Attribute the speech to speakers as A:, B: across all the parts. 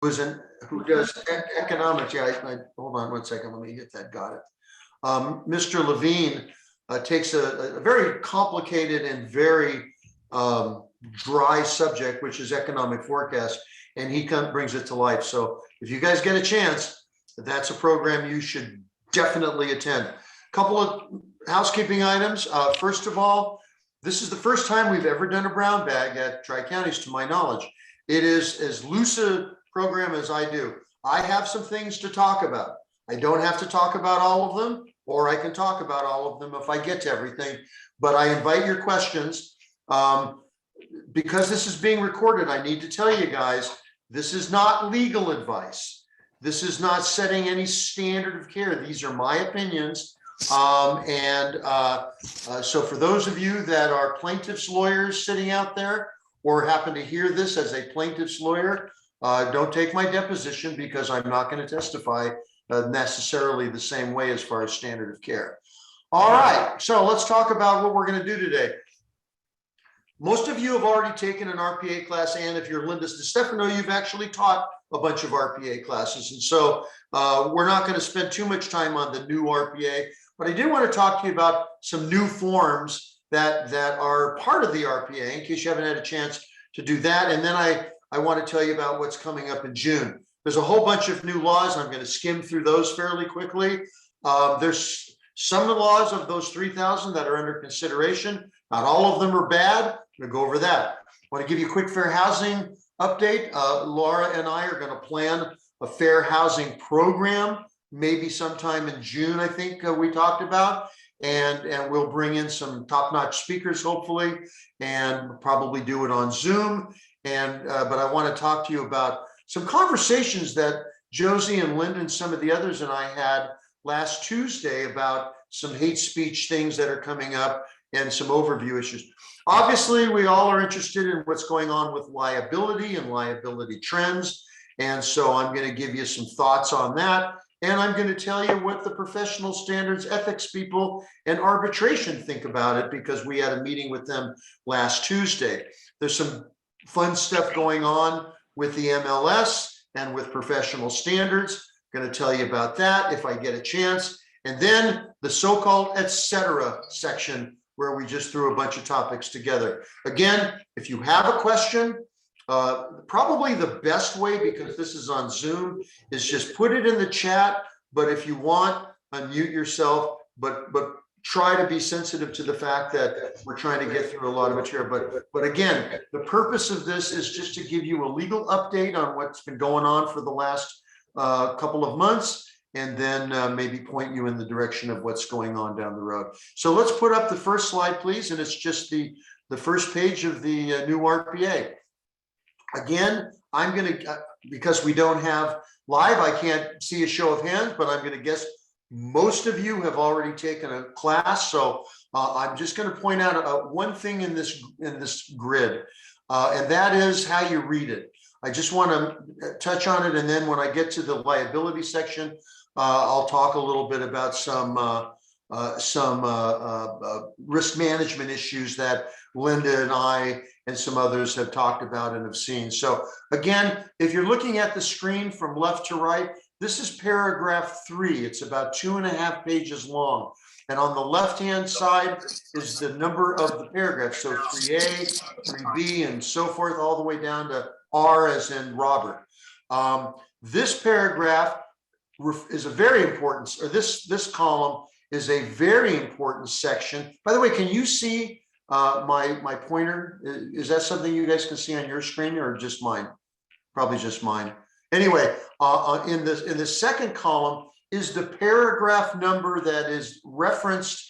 A: who's an, who does economics. Yeah, hold on one second. Let me get that. Got it. Mr. Levine takes a very complicated and very dry subject, which is economic forecast, and he brings it to life. So if you guys get a chance, that's a program you should definitely attend. A couple of housekeeping items. First of all, this is the first time we've ever done a brown bag at Tri-Counties, to my knowledge. It is as loose a program as I do. I have some things to talk about. I don't have to talk about all of them, or I can talk about all of them if I get to everything, but I invite your questions. Because this is being recorded, I need to tell you guys, this is not legal advice. This is not setting any standard of care. These are my opinions. So for those of you that are plaintiff's lawyers sitting out there or happen to hear this as a plaintiff's lawyer, don't take my deposition, because I'm not going to testify necessarily the same way as far as standard of care. All right, so let's talk about what we're going to do today. Most of you have already taken an RPA class, and if you're Linda DeStefano, you've actually taught a bunch of RPA classes. And so we're not going to spend too much time on the new RPA, but I did want to talk to you about some new forms that are part of the RPA, in case you haven't had a chance to do that. And then I want to tell you about what's coming up in June. There's a whole bunch of new laws. I'm going to skim through those fairly quickly. There's some laws of those 3,000 that are under consideration. Not all of them are bad. I'm going to go over that. I want to give you a quick fair housing update. Laura and I are going to plan a fair housing program, maybe sometime in June, I think we talked about. And we'll bring in some top-notch speakers, hopefully, and probably do it on Zoom. But I want to talk to you about some conversations that Josie and Linda and some of the others and I had last Tuesday about some hate speech things that are coming up and some overview issues. Obviously, we all are interested in what's going on with liability and liability trends. And so I'm going to give you some thoughts on that. And I'm going to tell you what the professional standards ethics people and arbitration think about it, because we had a meeting with them last Tuesday. There's some fun stuff going on with the MLS and with professional standards. I'm going to tell you about that if I get a chance. And then the so-called etc. section, where we just threw a bunch of topics together. Again, if you have a question, probably the best way, because this is on Zoom, is just put it in the chat. But if you want, unmute yourself, but try to be sensitive to the fact that we're trying to get through a lot of material. But again, the purpose of this is just to give you a legal update on what's been going on for the last couple of months, and then maybe point you in the direction of what's going on down the road. So let's put up the first slide, please. And it's just the first page of the new RPA. Again, I'm going to, because we don't have live, I can't see a show of hands, but I'm going to guess most of you have already taken a class. So I'm just going to point out one thing in this grid, and that is how you read it. I just want to touch on it, and then when I get to the liability section, I'll talk a little bit about some risk management issues that Linda and I and some others have talked about and have seen. So again, if you're looking at the screen from left to right, this is paragraph 3. It's about 2.5 pages long. And on the left-hand side is the number of the paragraphs. So 3A, 3B, and so forth, all the way down to R as in Robert. This paragraph is a very important, or this column is a very important section. By the way, can you see my pointer? Is that something you guys can see on your screen, or just mine? Probably just mine. Anyway, in the second column is the paragraph number that is referenced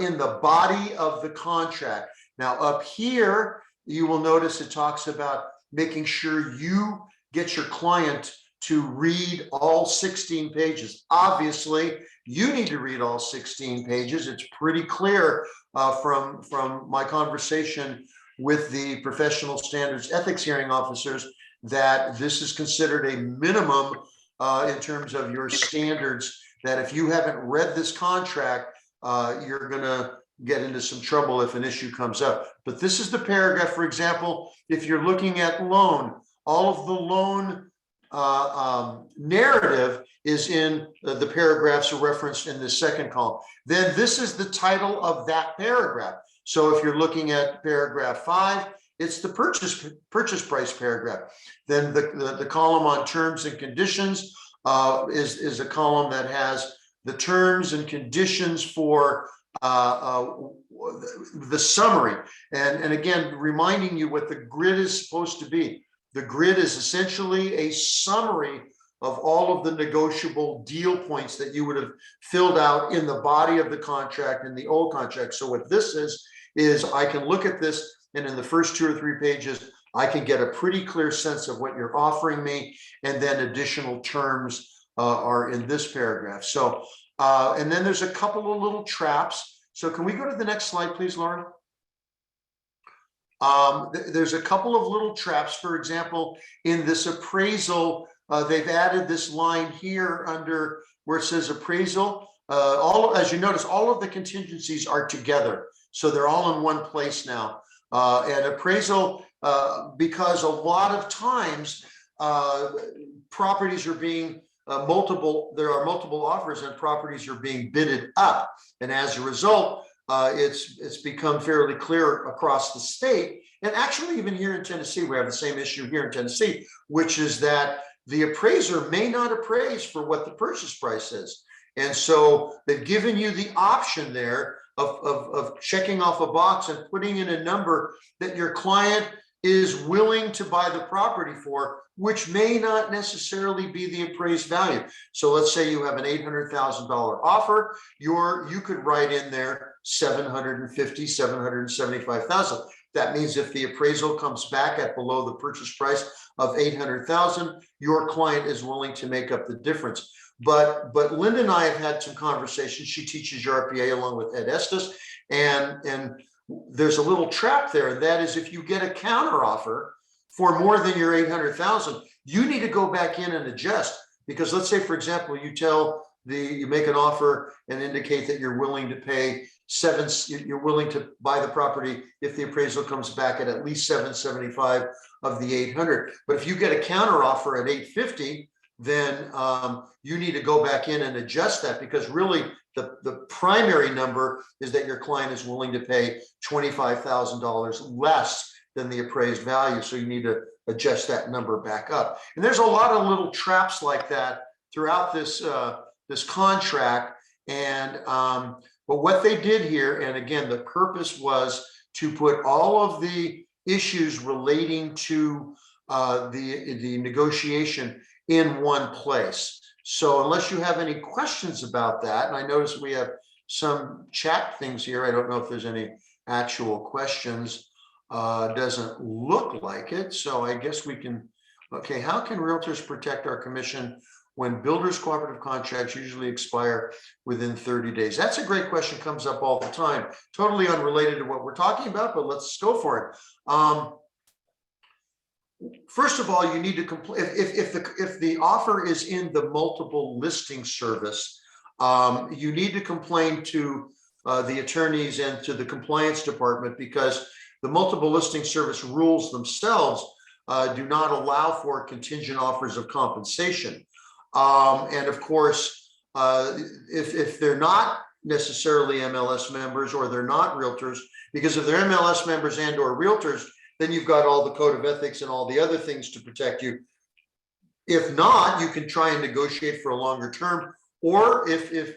A: in the body of the contract. Now up here, you will notice it talks about making sure you get your client to read all 16 pages. Obviously, you need to read all 16 pages. It's pretty clear from my conversation with the professional standards ethics hearing officers that this is considered a minimum in terms of your standards, that if you haven't read this contract, you're gonna get into some trouble if an issue comes up. But this is the paragraph, for example, if you're looking at loan, all of the loan narrative is in the paragraphs are referenced in the second column. Then this is the title of that paragraph. So if you're looking at paragraph 5, it's the purchase price paragraph. Then the column on terms and conditions is a column that has the terms and conditions for the summary. And again, reminding you what the grid is supposed to be. The grid is essentially a summary of all of the negotiable deal points that you would have filled out in the body of the contract in the old contract. So what this is I can look at this, and in the first 2 or 3 pages, I can get a pretty clear sense of what you're offering me, and then additional terms are in this paragraph. So, and then there's a couple of little traps. So can we go to the next slide, please, Lauren? There's a couple of little traps. For example, in this appraisal, they've added this line here under where it says appraisal. As you notice, all of the contingencies are together. So they're all in one place now. And appraisal, because a lot of times properties are being there are multiple offers and properties are being bidded up. And as a result, it's become fairly clear across the state. And actually, even here in Tennessee, we have the same issue here in Tennessee, which is that the appraiser may not appraise for what the purchase price is. And so they've given you the option there of checking off a box and putting in a number that your client is willing to buy the property for, which may not necessarily be the appraised value. So let's say you have an $800,000 offer, you could write in there $750,000, $775,000. That means if the appraisal comes back at below the purchase price of $800,000, your client is willing to make up the difference. But Linda and I have had some conversations. She teaches RPA along with Ed Estes, and there's a little trap there. And that is, if you get a counteroffer for more than your $800,000, you need to go back in and adjust. Because let's say, for example, you make an offer and indicate that you're willing to pay you're willing to buy the property if the appraisal comes back at least $775 of the 800. But if you get a counteroffer at $850, then you need to go back in and adjust that, because really the primary number is that your client is willing to pay $25,000 less than the appraised value. So you need to adjust that number back up. And there's a lot of little traps like that throughout this contract. And but what they did here, and again, the purpose was to put all of the issues relating to the negotiation in one place. So unless you have any questions about that, and I notice we have some chat things here. I don't know if there's any actual questions. Doesn't look like it. So I guess we can, okay, how can realtors protect our commission when builders' cooperative contracts usually expire within 30 days? That's a great question, comes up all the time. Totally unrelated to what we're talking about, but let's go for it. First of all, you need to complain if the offer is in the multiple listing service. You need to complain to the attorneys and to the compliance department, because the multiple listing service rules themselves do not allow for contingent offers of compensation. And of course, if they're not necessarily MLS members or they're not realtors, because if they're MLS members and or realtors, then you've got all the code of ethics and all the other things to protect you. If not, you can try and negotiate for a longer term, or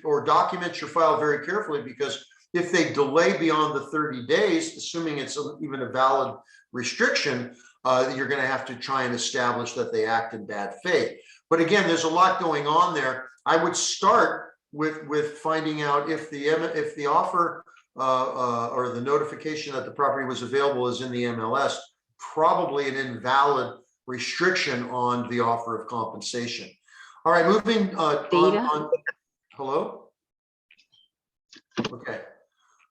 A: or document your file very carefully, because if they delay beyond the 30 days, assuming it's even a valid restriction, you're going to have to try and establish that they act in bad faith. But again, there's a lot going on there. I would start with finding out if the offer or the notification that the property was available is in the MLS, probably an invalid restriction on the offer of compensation. All right, moving on. Hello? Okay.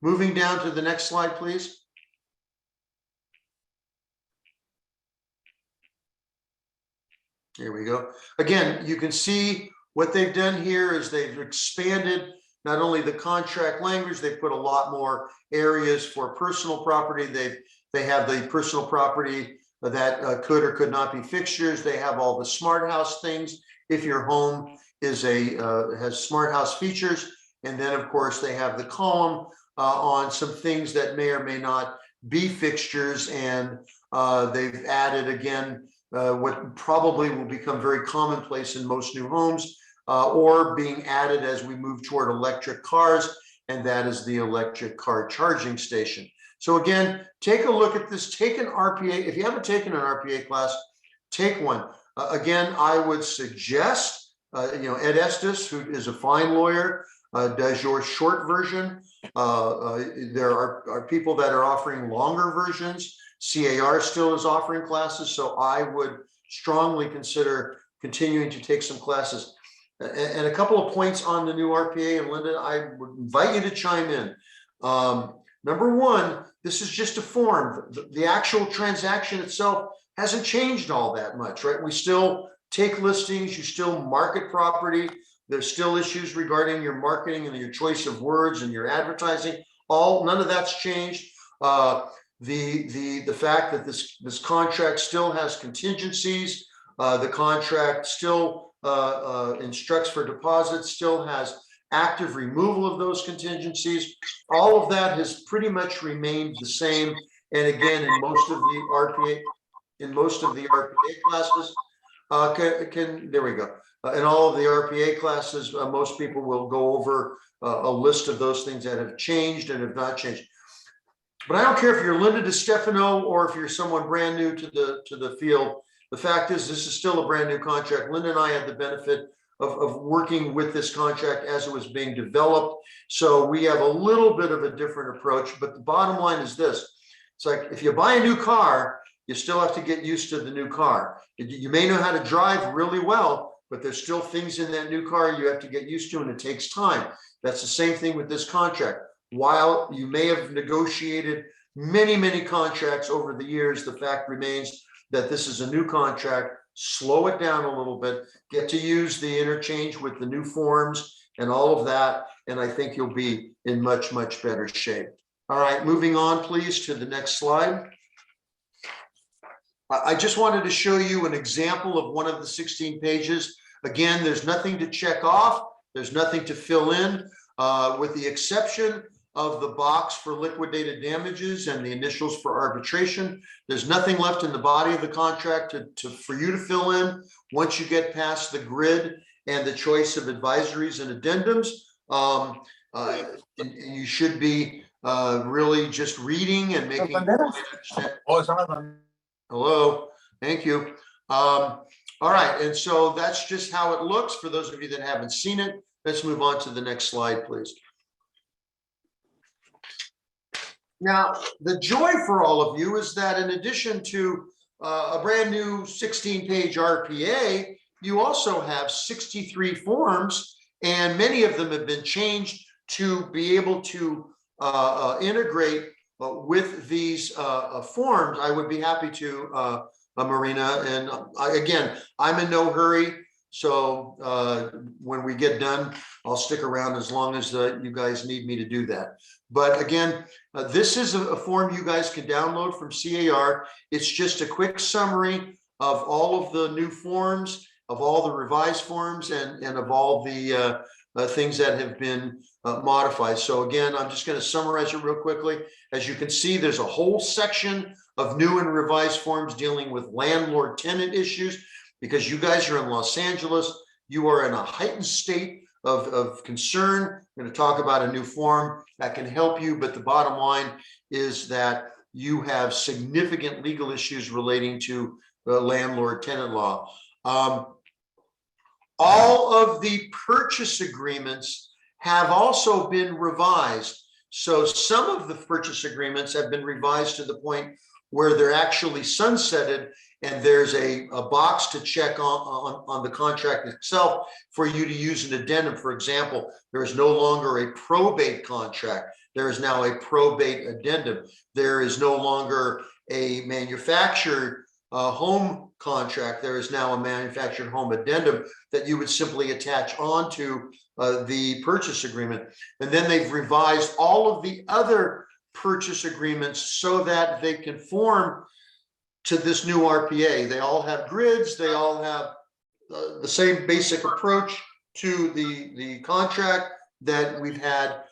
A: Moving down to the next slide, please. Here we go. Again, you can see what they've done here is they've expanded not only the contract language, they've put a lot more areas for personal property. They have the personal property that could or could not be fixtures. They have all the smart house things if your home is has smart house features. And then of course they have the column on some things that may or may not be fixtures, and they've added again what probably will become very commonplace in most new homes, or being added as we move toward electric cars, and that is the electric car charging station. So again, take a look at this, take an RPA. If you haven't taken an RPA class, take one. Again, I would suggest, Ed Estes, who is a fine lawyer, does your short version. There are people that are offering longer versions. CAR still is offering classes, so I would strongly consider continuing to take some classes. And a couple of points on the new RPA, and Linda, I would invite you to chime in. Number one, this is just a form. The actual transaction itself hasn't changed all that much, right? We still take listings, you still market property. There's still issues regarding your marketing and your choice of words and your advertising. None of that's changed. The fact that this contract still has contingencies, the contract still instructs for deposits, still has active removal of those contingencies. All of that has pretty much remained the same. And again, in most of the RPA classes, there we go. In all of the RPA classes, most people will go over a list of those things that have changed and have not changed. But I don't care if you're Linda DiStefano or if you're someone brand new to the field. The fact is, this is still a brand new contract. Linda and I had the benefit of working with this contract as it was being developed. So we have a little bit of a different approach, but the bottom line is this. It's like, if you buy a new car, you still have to get used to the new car. You may know how to drive really well, but there's still things in that new car you have to get used to, and it takes time. That's the same thing with this contract. While you may have negotiated many, many contracts over the years, the fact remains that this is a new contract. Slow it down a little bit, get to use the interchange with the new forms and all of that, and I think you'll be in much, much better shape. All right, moving on, please, to the next slide. I just wanted to show you an example of one of the 16 pages. Again, there's nothing to check off. There's nothing to fill in, with the exception of the box for liquidated damages and the initials for arbitration. There's nothing left in the body of the contract for you to fill in. Once you get past the grid and the choice of advisories and addendums, you should be really just reading and making. Hello, thank you. All right, and so that's just how it looks for those of you that haven't seen it. Let's move on to the next slide, please. Now, the joy for all of you is that in addition to a brand new 16-page RPA, you also have 63 forms, and many of them have been changed to be able to integrate with these forms. I would be happy to, Marina, and again, I'm in no hurry. So when we get done, I'll stick around as long as you guys need me to do that. But again, this is a form you guys can download from CAR. It's just a quick summary of all of the new forms, of all the revised forms, and of all the things that have been modified. So again, I'm just going to summarize it real quickly. As you can see, there's a whole section of new and revised forms dealing with landlord-tenant issues. Because you guys are in Los Angeles, you are in a heightened state of concern. I'm going to talk about a new form that can help you, but the bottom line is that you have significant legal issues relating to landlord-tenant law. All of the purchase agreements have also been revised. So some of the purchase agreements have been revised to the point where they're actually sunsetted, and there's a box to check on the contract itself for you to use an addendum. For example, there is no longer a probate contract. There is now a probate addendum. There is no longer a manufactured home contract. There is now a manufactured home addendum that you would simply attach onto the purchase agreement. And then they've revised all of the other purchase agreements so that they conform to this new RPA. They all have grids. They all have the same basic approach to the contract that we've had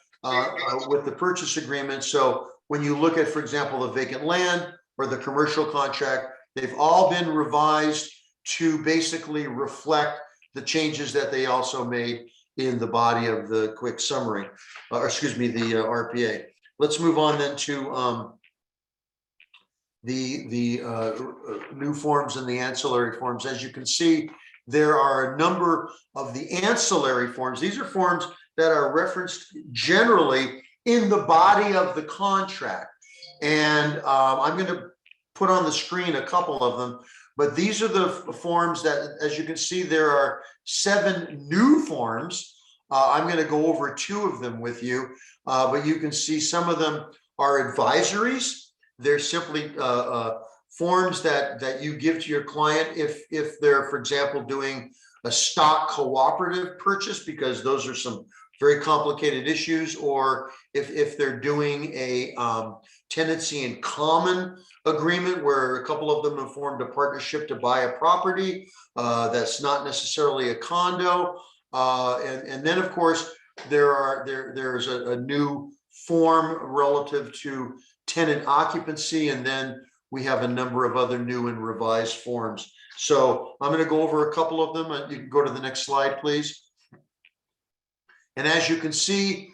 A: with the purchase agreement. So when you look at, for example, the vacant land or the commercial contract, they've all been revised to basically reflect the changes that they also made in the body of the quick summary, or excuse me, the RPA. Let's move on then to the new forms and the ancillary forms. As you can see, there are a number of the ancillary forms. These are forms that are referenced generally in the body of the contract. And I'm going to put on the screen a couple of them, but these are the forms that, as you can see, there are 7 new forms. I'm going to go over 2 of them with you, but you can see some of them are advisories. They're simply forms that you give to your client if they're, for example, doing a stock cooperative purchase, because those are some very complicated issues, or if they're doing a tenancy in common agreement where a couple of them have formed a partnership to buy a property that's not necessarily a condo. And then, of course, there's a new form relative to tenant occupancy, and then we have a number of other new and revised forms. So I'm going to go over a couple of them. You can go to the next slide, please. And as you can see,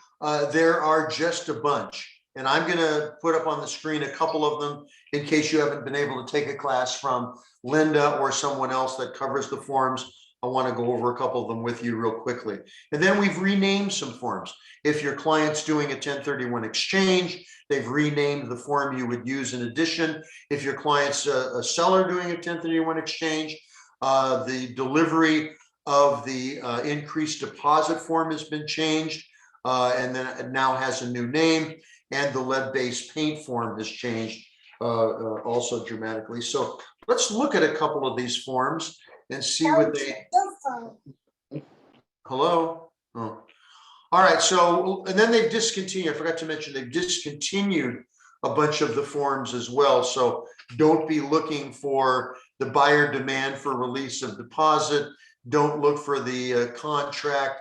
A: there are just a bunch. And I'm going to put up on the screen a couple of them in case you haven't been able to take a class from Linda or someone else that covers the forms. I want to go over a couple of them with you real quickly. And then we've renamed some forms. If your client's doing a 1031 exchange, they've renamed the form you would use in addition. If your client's a seller doing a 1031 exchange, the delivery of the increased deposit form has been changed, and then it now has a new name, and the lead-based paint form has changed also dramatically. So let's look at a couple of these forms and see what they. Hello? Oh. All right, so, and then they've discontinued, I forgot to mention, they've discontinued a bunch of the forms as well. So don't be looking for the buyer demand for release of deposit. Don't look for the contract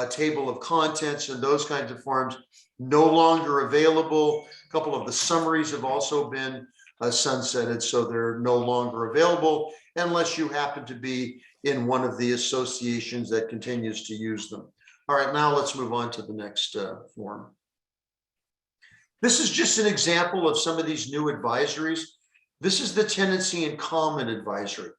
A: table of contents and those kinds of forms. No longer available. A couple of the summaries have also been sunsetted, so they're no longer available unless you happen to be in one of the associations that continues to use them. All right, now let's move on to the next form. This is just an example of some of these new advisories. This is the tenancy in common advisory.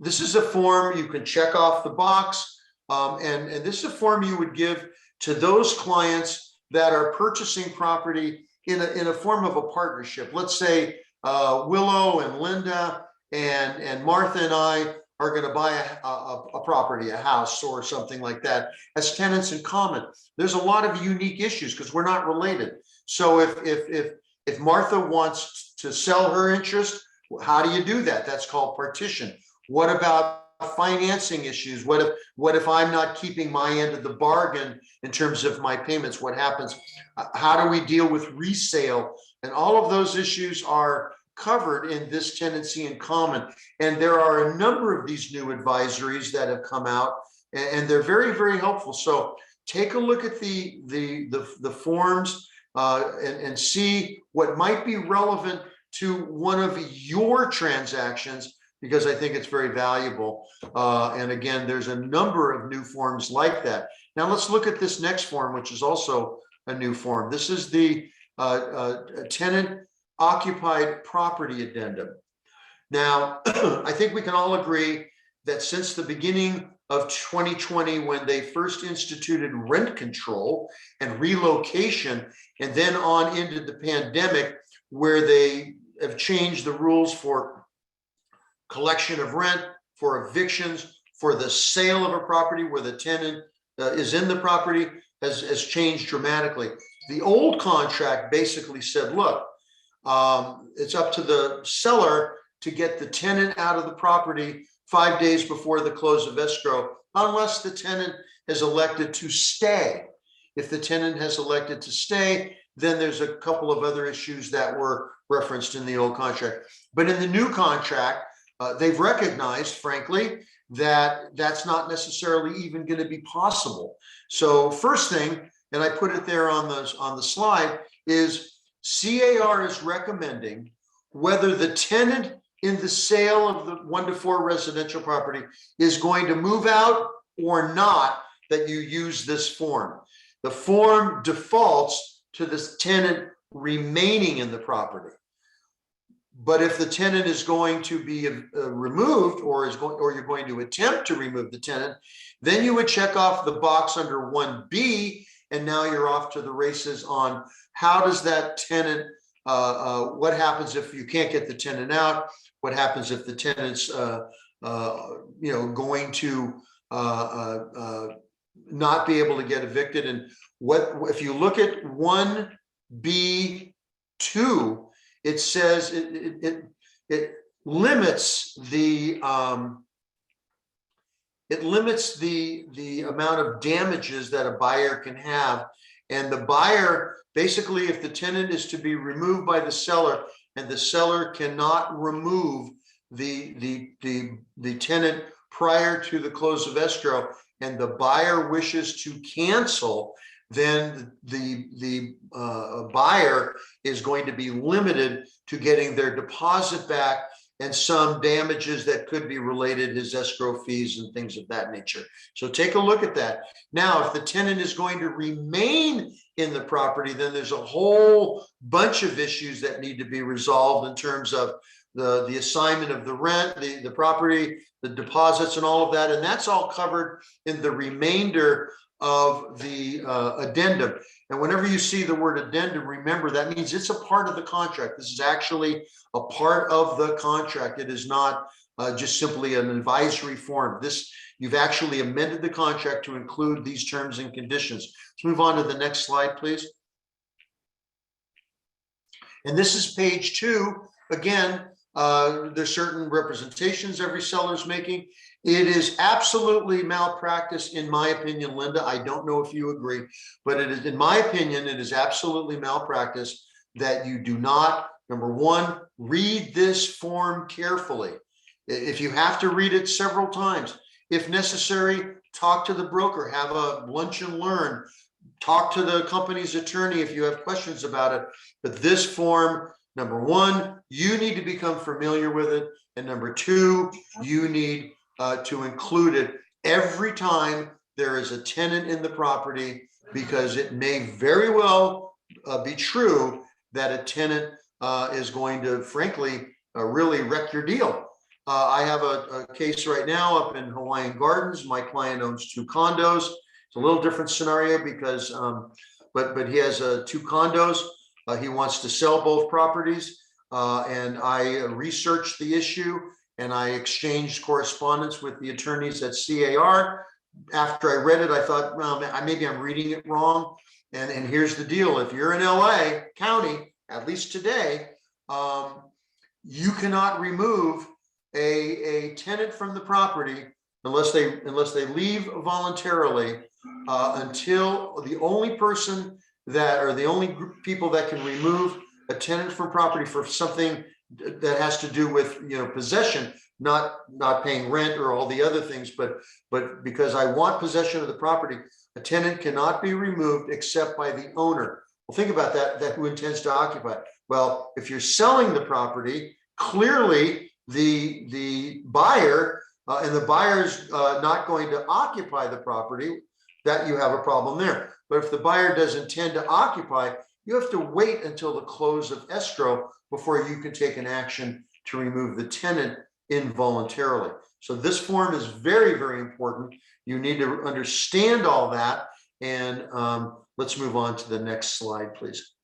A: This is a form you can check off the box, and this is a form you would give to those clients that are purchasing property in a form of a partnership. Let's say Willow and Linda and Martha and I are going to buy a property, a house or something like that as tenants in common. There's a lot of unique issues because we're not related. So if Martha wants to sell her interest, how do you do that? That's called partition. What about financing issues? What if I'm not keeping my end of the bargain in terms of my payments? What happens? How do we deal with resale? And all of those issues are covered in this tenancy in common. And there are a number of these new advisories that have come out, and they're very, very helpful. So take a look at the forms and see what might be relevant to one of your transactions, because I think it's very valuable. And again, there's a number of new forms like that. Now let's look at this next form, which is also a new form. This is the tenant occupied property addendum. Now, I think we can all agree that since the beginning of 2020, when they first instituted rent control and relocation, and then on into the pandemic, where they have changed the rules for collection of rent, for evictions, for the sale of a property where the tenant is in the property, has changed dramatically. The old contract basically said, look, it's up to the seller to get the tenant out of the property 5 days before the close of escrow, unless the tenant has elected to stay. If the tenant has elected to stay, then there's a couple of other issues that were referenced in the old contract. But in the new contract, they've recognized, frankly, that that's not necessarily even going to be possible. So first thing, and I put it there on the slide, is CAR is recommending whether the tenant in the sale of the 1 to 4 residential property is going to move out or not, that you use this form. The form defaults to this tenant remaining in the property. But if the tenant is going to be removed, or you're going to attempt to remove the tenant, then you would check off the box under 1B, and now you're off to the races on how does that tenant, what happens if you can't get the tenant out? What happens if the tenant's going to not be able to get evicted? And what if you look at 1B2, it says it limits the amount of damages that a buyer can have. And the buyer, basically, if the tenant is to be removed by the seller and the seller cannot remove the tenant prior to the close of escrow, and the buyer wishes to cancel, then the buyer is going to be limited to getting their deposit back and some damages that could be related, his escrow fees and things of that nature. So take a look at that. Now, if the tenant is going to remain in the property, then there's a whole bunch of issues that need to be resolved in terms of the assignment of the rent, the property, the deposits, and all of that. And that's all covered in the remainder of the addendum. And whenever you see the word addendum, remember that means it's a part of the contract. This is actually a part of the contract. It is not just simply an advisory form. You've actually amended the contract to include these terms and conditions. Let's move on to the next slide, please. And this is page 2. Again, there's certain representations every seller is making. It is absolutely malpractice, in my opinion, Linda. I don't know if you agree, but it is, in my opinion, it is absolutely malpractice that you do not, number one, read this form carefully. If you have to read it several times, if necessary, talk to the broker, have a lunch and learn, talk to the company's attorney if you have questions about it. But this form, number one, you need to become familiar with it. And number two, you need to include it every time there is a tenant in the property, because it may very well be true that a tenant is going to, frankly, really wreck your deal. I have a case right now up in Hawaiian Gardens. My client owns 2 condos. It's a little different scenario because, but he has 2 condos. He wants to sell both properties, and I researched the issue and I exchanged correspondence with the attorneys at CAR. After I read it, I thought, well, maybe I'm reading it wrong. And here's the deal: if you're in LA County, at least today, you cannot remove a tenant from the property unless they leave voluntarily, until the only person that, or the only group of people that can remove a tenant from property for something that has to do with, possession, not paying rent or all the other things, but because I want possession of the property, a tenant cannot be removed except by the owner. Well, think about that who intends to occupy. Well, if you're selling the property, clearly the buyer, and the buyer's not going to occupy the property, that you have a problem there. But if the buyer does intend to occupy, you have to wait until the close of escrow before you can take an action to remove the tenant involuntarily. So this form is very, very important. You need to understand all that. And let's move on to the next slide, please.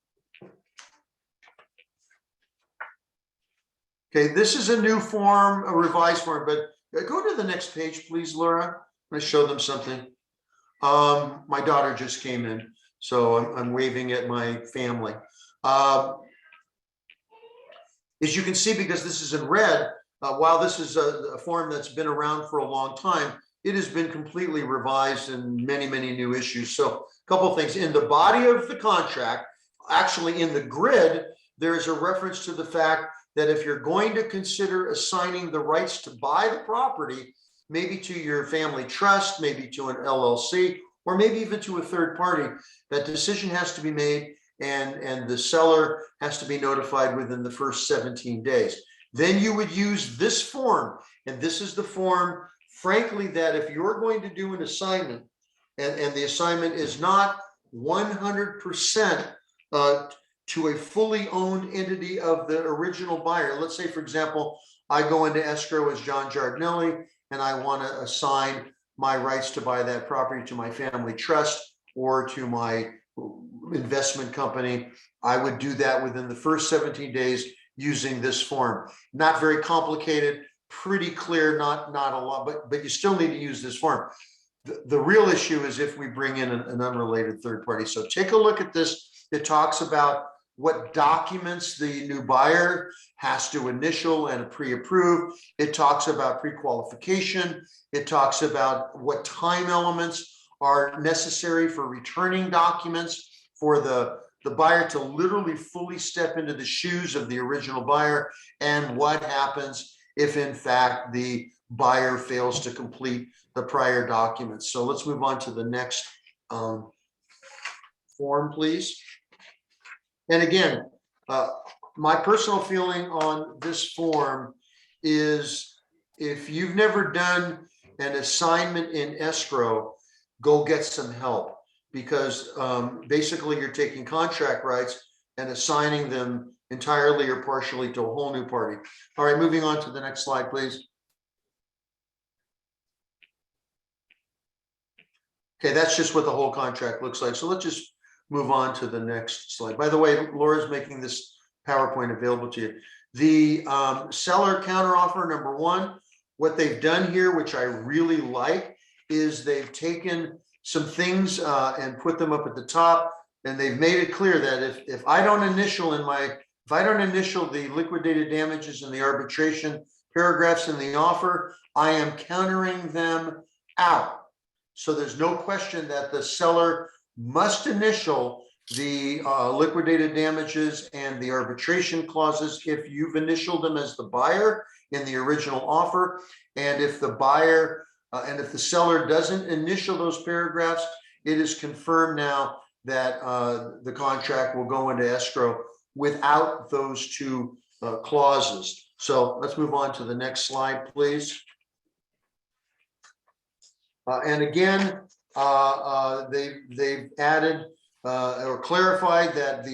A: Okay, this is a new form, a revised form, but go to the next page, please, Laura. I'm going to show them something. My daughter just came in, so I'm waving at my family. As you can see, because this is in red, while this is a form that's been around for a long time, it has been completely revised and many, many new issues. So a couple of things. In the body of the contract, actually in the grid, there's a reference to the fact that if you're going to consider assigning the rights to buy the property, maybe to your family trust, maybe to an LLC, or maybe even to a third party, that decision has to be made, and the seller has to be notified within the first 17 days. Then you would use this form, and this is the form, frankly, that if you're going to do an assignment, and the assignment is not 100% to a fully owned entity of the original buyer. Let's say, for example, I go into escrow as John Giardinelli, and I want to assign my rights to buy that property to my family trust or to my investment company. I would do that within the first 17 days using this form. Not very complicated, pretty clear, not a lot, but you still need to use this form. The real issue is if we bring in an unrelated third party. So take a look at this. It talks about what documents the new buyer has to initial and pre-approve. It talks about pre-qualification. It talks about what time elements are necessary for returning documents for the buyer to literally fully step into the shoes of the original buyer, and what happens if in fact the buyer fails to complete the prior documents. So let's move on to the next form, please. And again, my personal feeling on this form is if you've never done an assignment in escrow, go get some help, because basically you're taking contract rights and assigning them entirely or partially to a whole new party. All right, moving on to the next slide, please. Okay, that's just what the whole contract looks like. So let's just move on to the next slide. By the way, Laura's making this PowerPoint available to you. The seller counteroffer number one, what they've done here, which I really like, is they've taken some things and put them up at the top, and they've made it clear that if I don't initial the liquidated damages in the arbitration paragraphs in the offer, I am countering them out. So there's no question that the seller must initial the liquidated damages and the arbitration clauses if you've initialed them as the buyer in the original offer. And if the buyer and if the seller doesn't initial those paragraphs, it is confirmed now that the contract will go into escrow without those two clauses. So let's move on to the next slide, please. And again, they've added or clarified that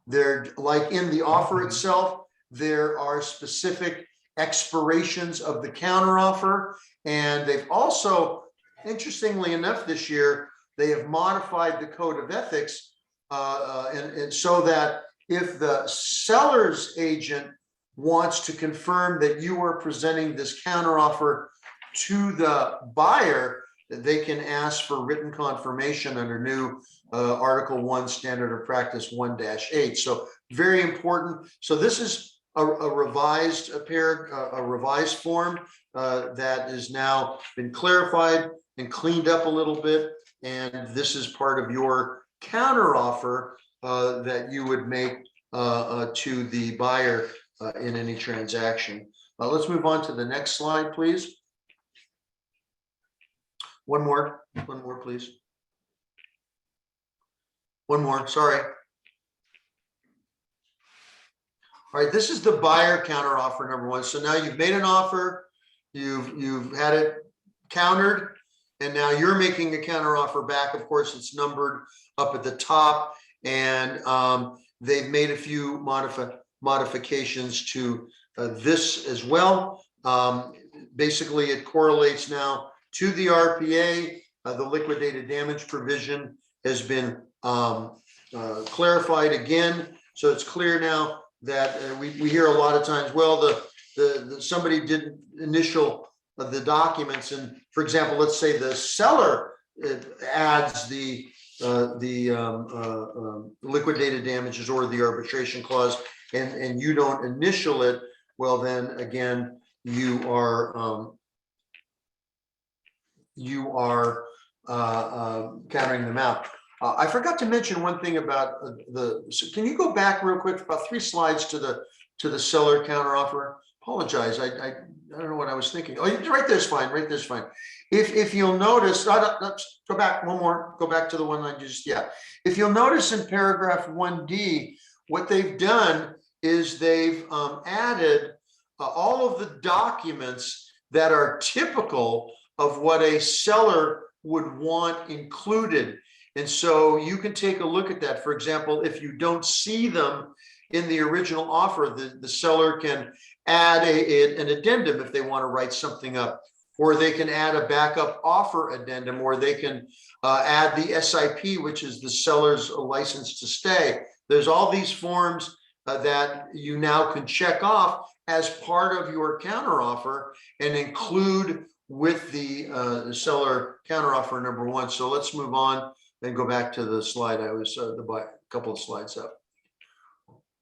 A: they're like in the offer itself, there are specific expirations of the counteroffer, and they've also, interestingly enough, this year they have modified the code of ethics, and so that if the seller's agent wants to confirm that you are presenting this counteroffer to the buyer, they can ask for written confirmation under new Article 1 Standard of Practice 1-8. So very important. So this is a revised form that has now been clarified and cleaned up a little bit. And this is part of your counteroffer that you would make to the buyer in any transaction. Let's move on to the next slide, please. One more, please. One more, sorry. All right, this is the buyer counteroffer number one. So now you've made an offer, you've had it countered, and now you're making a counteroffer back. Of course, it's numbered up at the top, and they've made a few modifications to this as well. Basically, it correlates now to the RPA. The liquidated damage provision has been clarified again. So it's clear now that we hear a lot of times, well, somebody didn't initial the documents. And for example, let's say the seller adds the liquidated damages or the arbitration clause, and you don't initial it. Well, then again, you are countering them out. I forgot to mention one thing about so can you go back real quick, about 3 slides to the seller counteroffer? Apologize, I don't know what I was thinking. Oh, right there's fine, right there's fine. If you'll notice, let's go back one more, go back to the one I just, yeah. If you'll notice in paragraph 1D, what they've done is they've added all of the documents that are typical of what a seller would want included. And so you can take a look at that. For example, if you don't see them in the original offer, the seller can add an addendum if they want to write something up, or they can add a backup offer addendum, or they can add the SIP, which is the seller's license to stay. There's all these forms that you now can check off as part of your counteroffer and include with the seller counteroffer number 1. So let's move on and go back to the slide. I was a couple of slides up.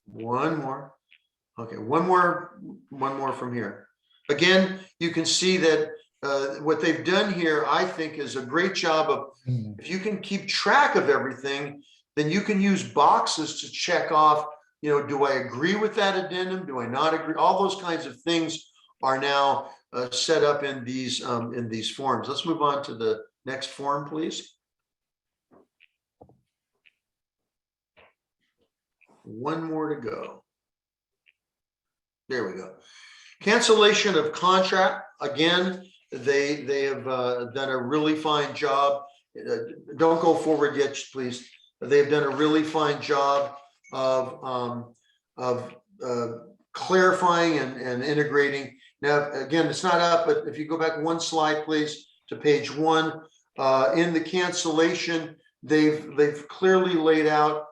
A: One more. Okay, one more from here. Again, you can see that what they've done here, I think, is a great job of, if you can keep track of everything, then you can use boxes to check off, you know, do I agree with that addendum? Do I not agree? All those kinds of things are now set up in these forms. Let's move on to the next form, please. One more to go. There we go. Cancellation of contract. Again, they have done a really fine job. Don't go forward yet, please. They've done a really fine job of clarifying and integrating. Now, again, it's not up, but if you go back 1 slide, please, to page 1, in the cancellation, they've clearly laid out,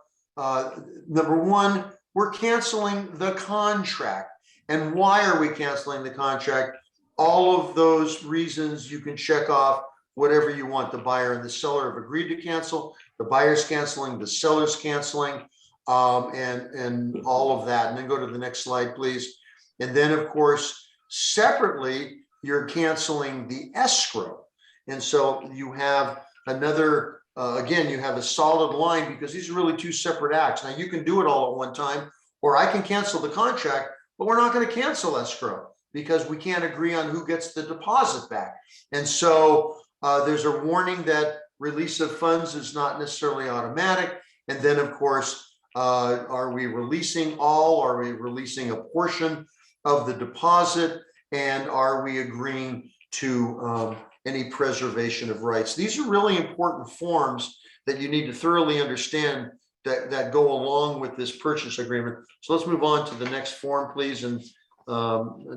A: number 1, we're canceling the contract. And why are we canceling the contract? All of those reasons you can check off whatever you want. The buyer and the seller have agreed to cancel. The buyer's canceling, the seller's canceling, and all of that. And then go to the next slide, please. And then, of course, separately, you're canceling the escrow. And so you have another, again, you have a solid line, because these are really 2 separate acts. Now, you can do it all at one time, or I can cancel the contract, but we're not going to cancel escrow because we can't agree on who gets the deposit back. And so there's a warning that release of funds is not necessarily automatic. And then, of course, are we releasing all? Are we releasing a portion of the deposit? And are we agreeing to any preservation of rights? These are really important forms that you need to thoroughly understand that go along with this purchase agreement. So let's move on to the next form, please. And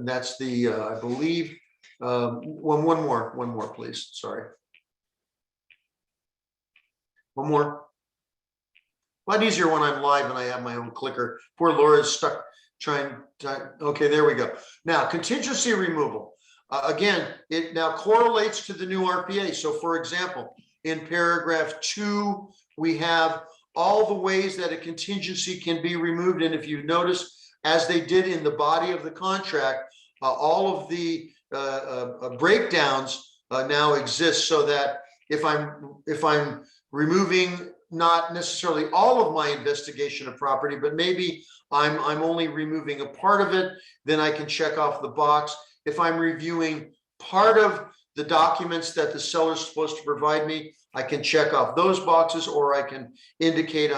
A: that's the, I believe, one more, please. Sorry. One more. A lot easier when I'm live and I have my own clicker. Poor Laura's stuck trying to, okay, there we go. Now, contingency removal. Again, it now correlates to the new RPA. So for example, in paragraph 2, we have all the ways that a contingency can be removed. And if you notice, as they did in the body of the contract, all of the breakdowns now exist, so that if I'm removing not necessarily all of my investigation of property, but maybe I'm only removing a part of it, then I can check off the box. If I'm reviewing part of the documents that the seller is supposed to provide me, I can check off those boxes, or I can indicate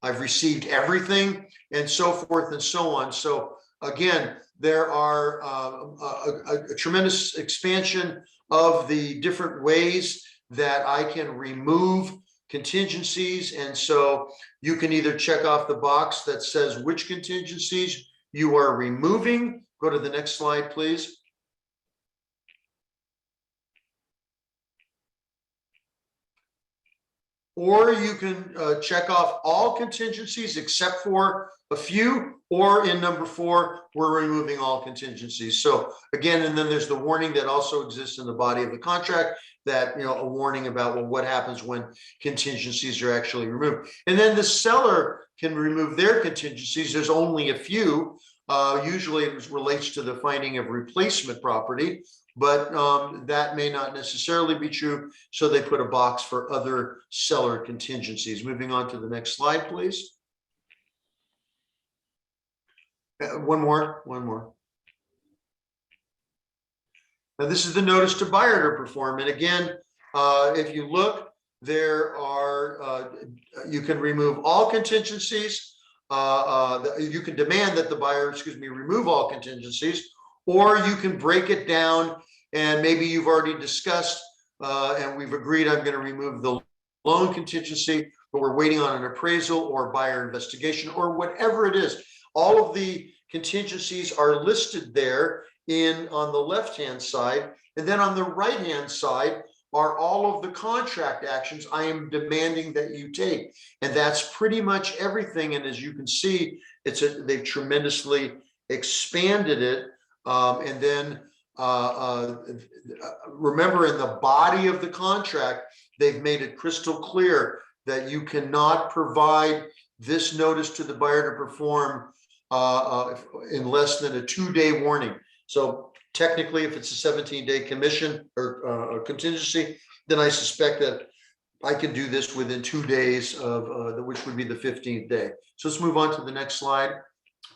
A: I've received everything, and so forth and so on. So again, there are a tremendous expansion of the different ways that I can remove contingencies. And so you can either check off the box that says which contingencies you are removing. Go to the next slide, please. Or you can check off all contingencies except for a few, or in number 4, we're removing all contingencies. So again, and then there's the warning that also exists in the body of the contract, that, you know, a warning about, well, what happens when contingencies are actually removed. And then the seller can remove their contingencies. There's only a few. Usually it relates to the finding of replacement property, but that may not necessarily be true. So they put a box for other seller contingencies. Moving on to the next slide, please. One more. Now, this is the notice to buyer to perform. And again, if you look, there are, you can remove all contingencies. You can demand that the buyer, remove all contingencies, or you can break it down. And maybe you've already discussed, and we've agreed I'm going to remove the loan contingency, but we're waiting on an appraisal or buyer investigation or whatever it is. All of the contingencies are listed there on the left-hand side. And then on the right-hand side are all of the contract actions I am demanding that you take. And that's pretty much everything. And as you can see, they've tremendously expanded it. And then remember, in the body of the contract, they've made it crystal clear that you cannot provide this notice to the buyer to perform in less than a 2-day warning. So technically, if it's a 17-day commission or contingency, then I suspect that I can do this within 2 days of which would be the 15th day. So let's move on to the next slide,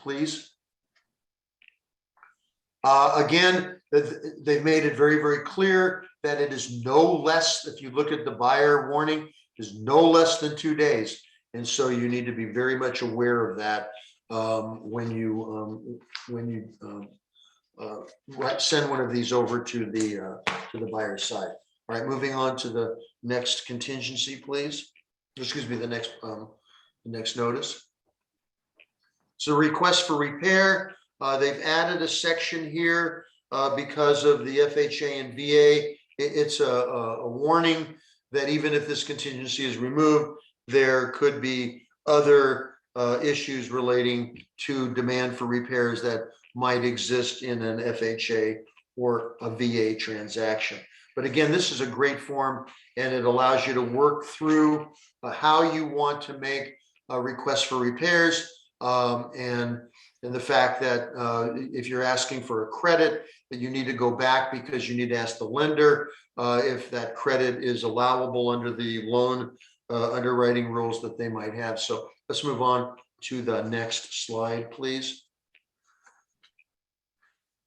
A: please. Again, they've made it very, very clear that it is no less, if you look at the buyer warning, is no less than 2 days. And so you need to be very much aware of that when you send one of these over to the buyer's side. All right, moving on to the next contingency, please. Excuse me, the next notice. So request for repair. They've added a section here because of the FHA and VA. It's a warning that even if this contingency is removed, there could be other issues relating to demand for repairs that might exist in an FHA or a VA transaction. But again, this is a great form, and it allows you to work through how you want to make a request for repairs, and the fact that if you're asking for a credit, that you need to go back because you need to ask the lender if that credit is allowable under the loan underwriting rules that they might have. So let's move on to the next slide, please.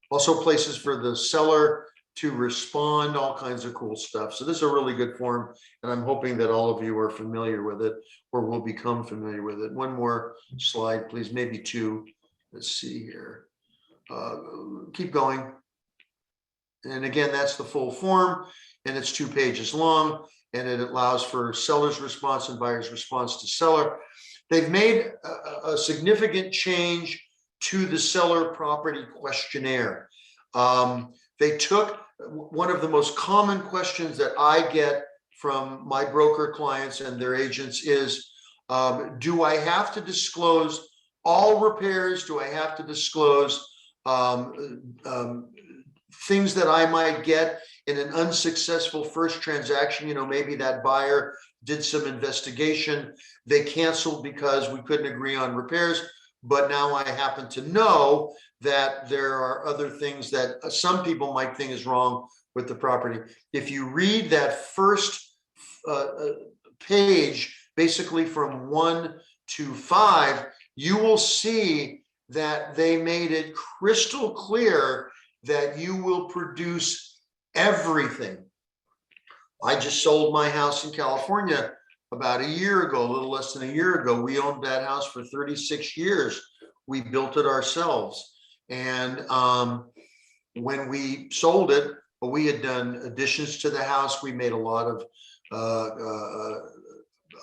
A: Also places for the seller to respond, all kinds of cool stuff. So this is a really good form, and I'm hoping that all of you are familiar with it or will become familiar with it. One more slide, please, maybe two. Let's see here. Keep going. And again, that's the full form, and it's 2 pages long, and it allows for seller's response and buyer's response to seller. They've made a significant change to the seller property questionnaire. They took one of the most common questions that I get from my broker clients and their agents is, do I have to disclose all repairs? Do I have to disclose things that I might get in an unsuccessful first transaction? You know, maybe that buyer did some investigation, they canceled because we couldn't agree on repairs, but now I happen to know that there are other things that some people might think is wrong with the property. If you read that first page, basically from 1 to 5, you will see that they made it crystal clear that you will produce everything. I just sold my house in California about a year ago, a little less than a year ago. We owned that house for 36 years. We built it ourselves. And when we sold it, we had done additions to the house. We made a lot of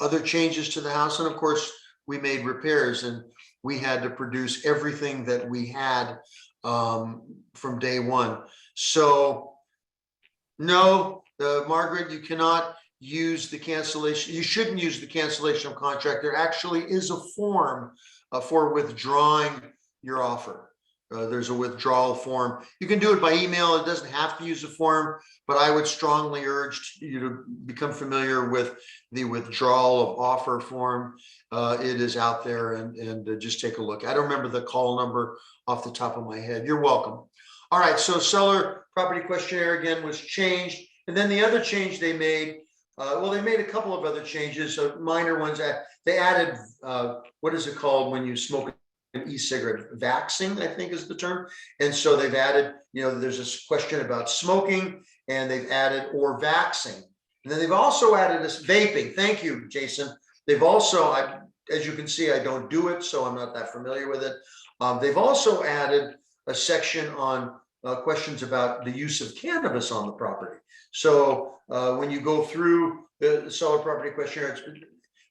A: other changes to the house. And of course, we made repairs, and we had to produce everything that we had from day one. So no, Margaret, you cannot use the cancellation. You shouldn't use the cancellation of contract. There actually is a form for withdrawing your offer. There's a withdrawal form. You can do it by email. It doesn't have to use a form, but I would strongly urge you to become familiar with the withdrawal of offer form. It is out there, and just take a look. I don't remember the call number off the top of my head. You're welcome. All right, so seller property questionnaire again was changed. And then the other change they made, well, they made a couple of other changes, minor ones. They added, what is it called when you smoke an e-cigarette? Vaxing, I think is the term. And so they've added, there's this question about smoking, and they've added or vaxing. And then they've also added this vaping. Thank you, Jason. They've also, as you can see, I don't do it, so I'm not that familiar with it. They've also added a section on questions about the use of cannabis on the property. So when you go through the seller property questionnaire,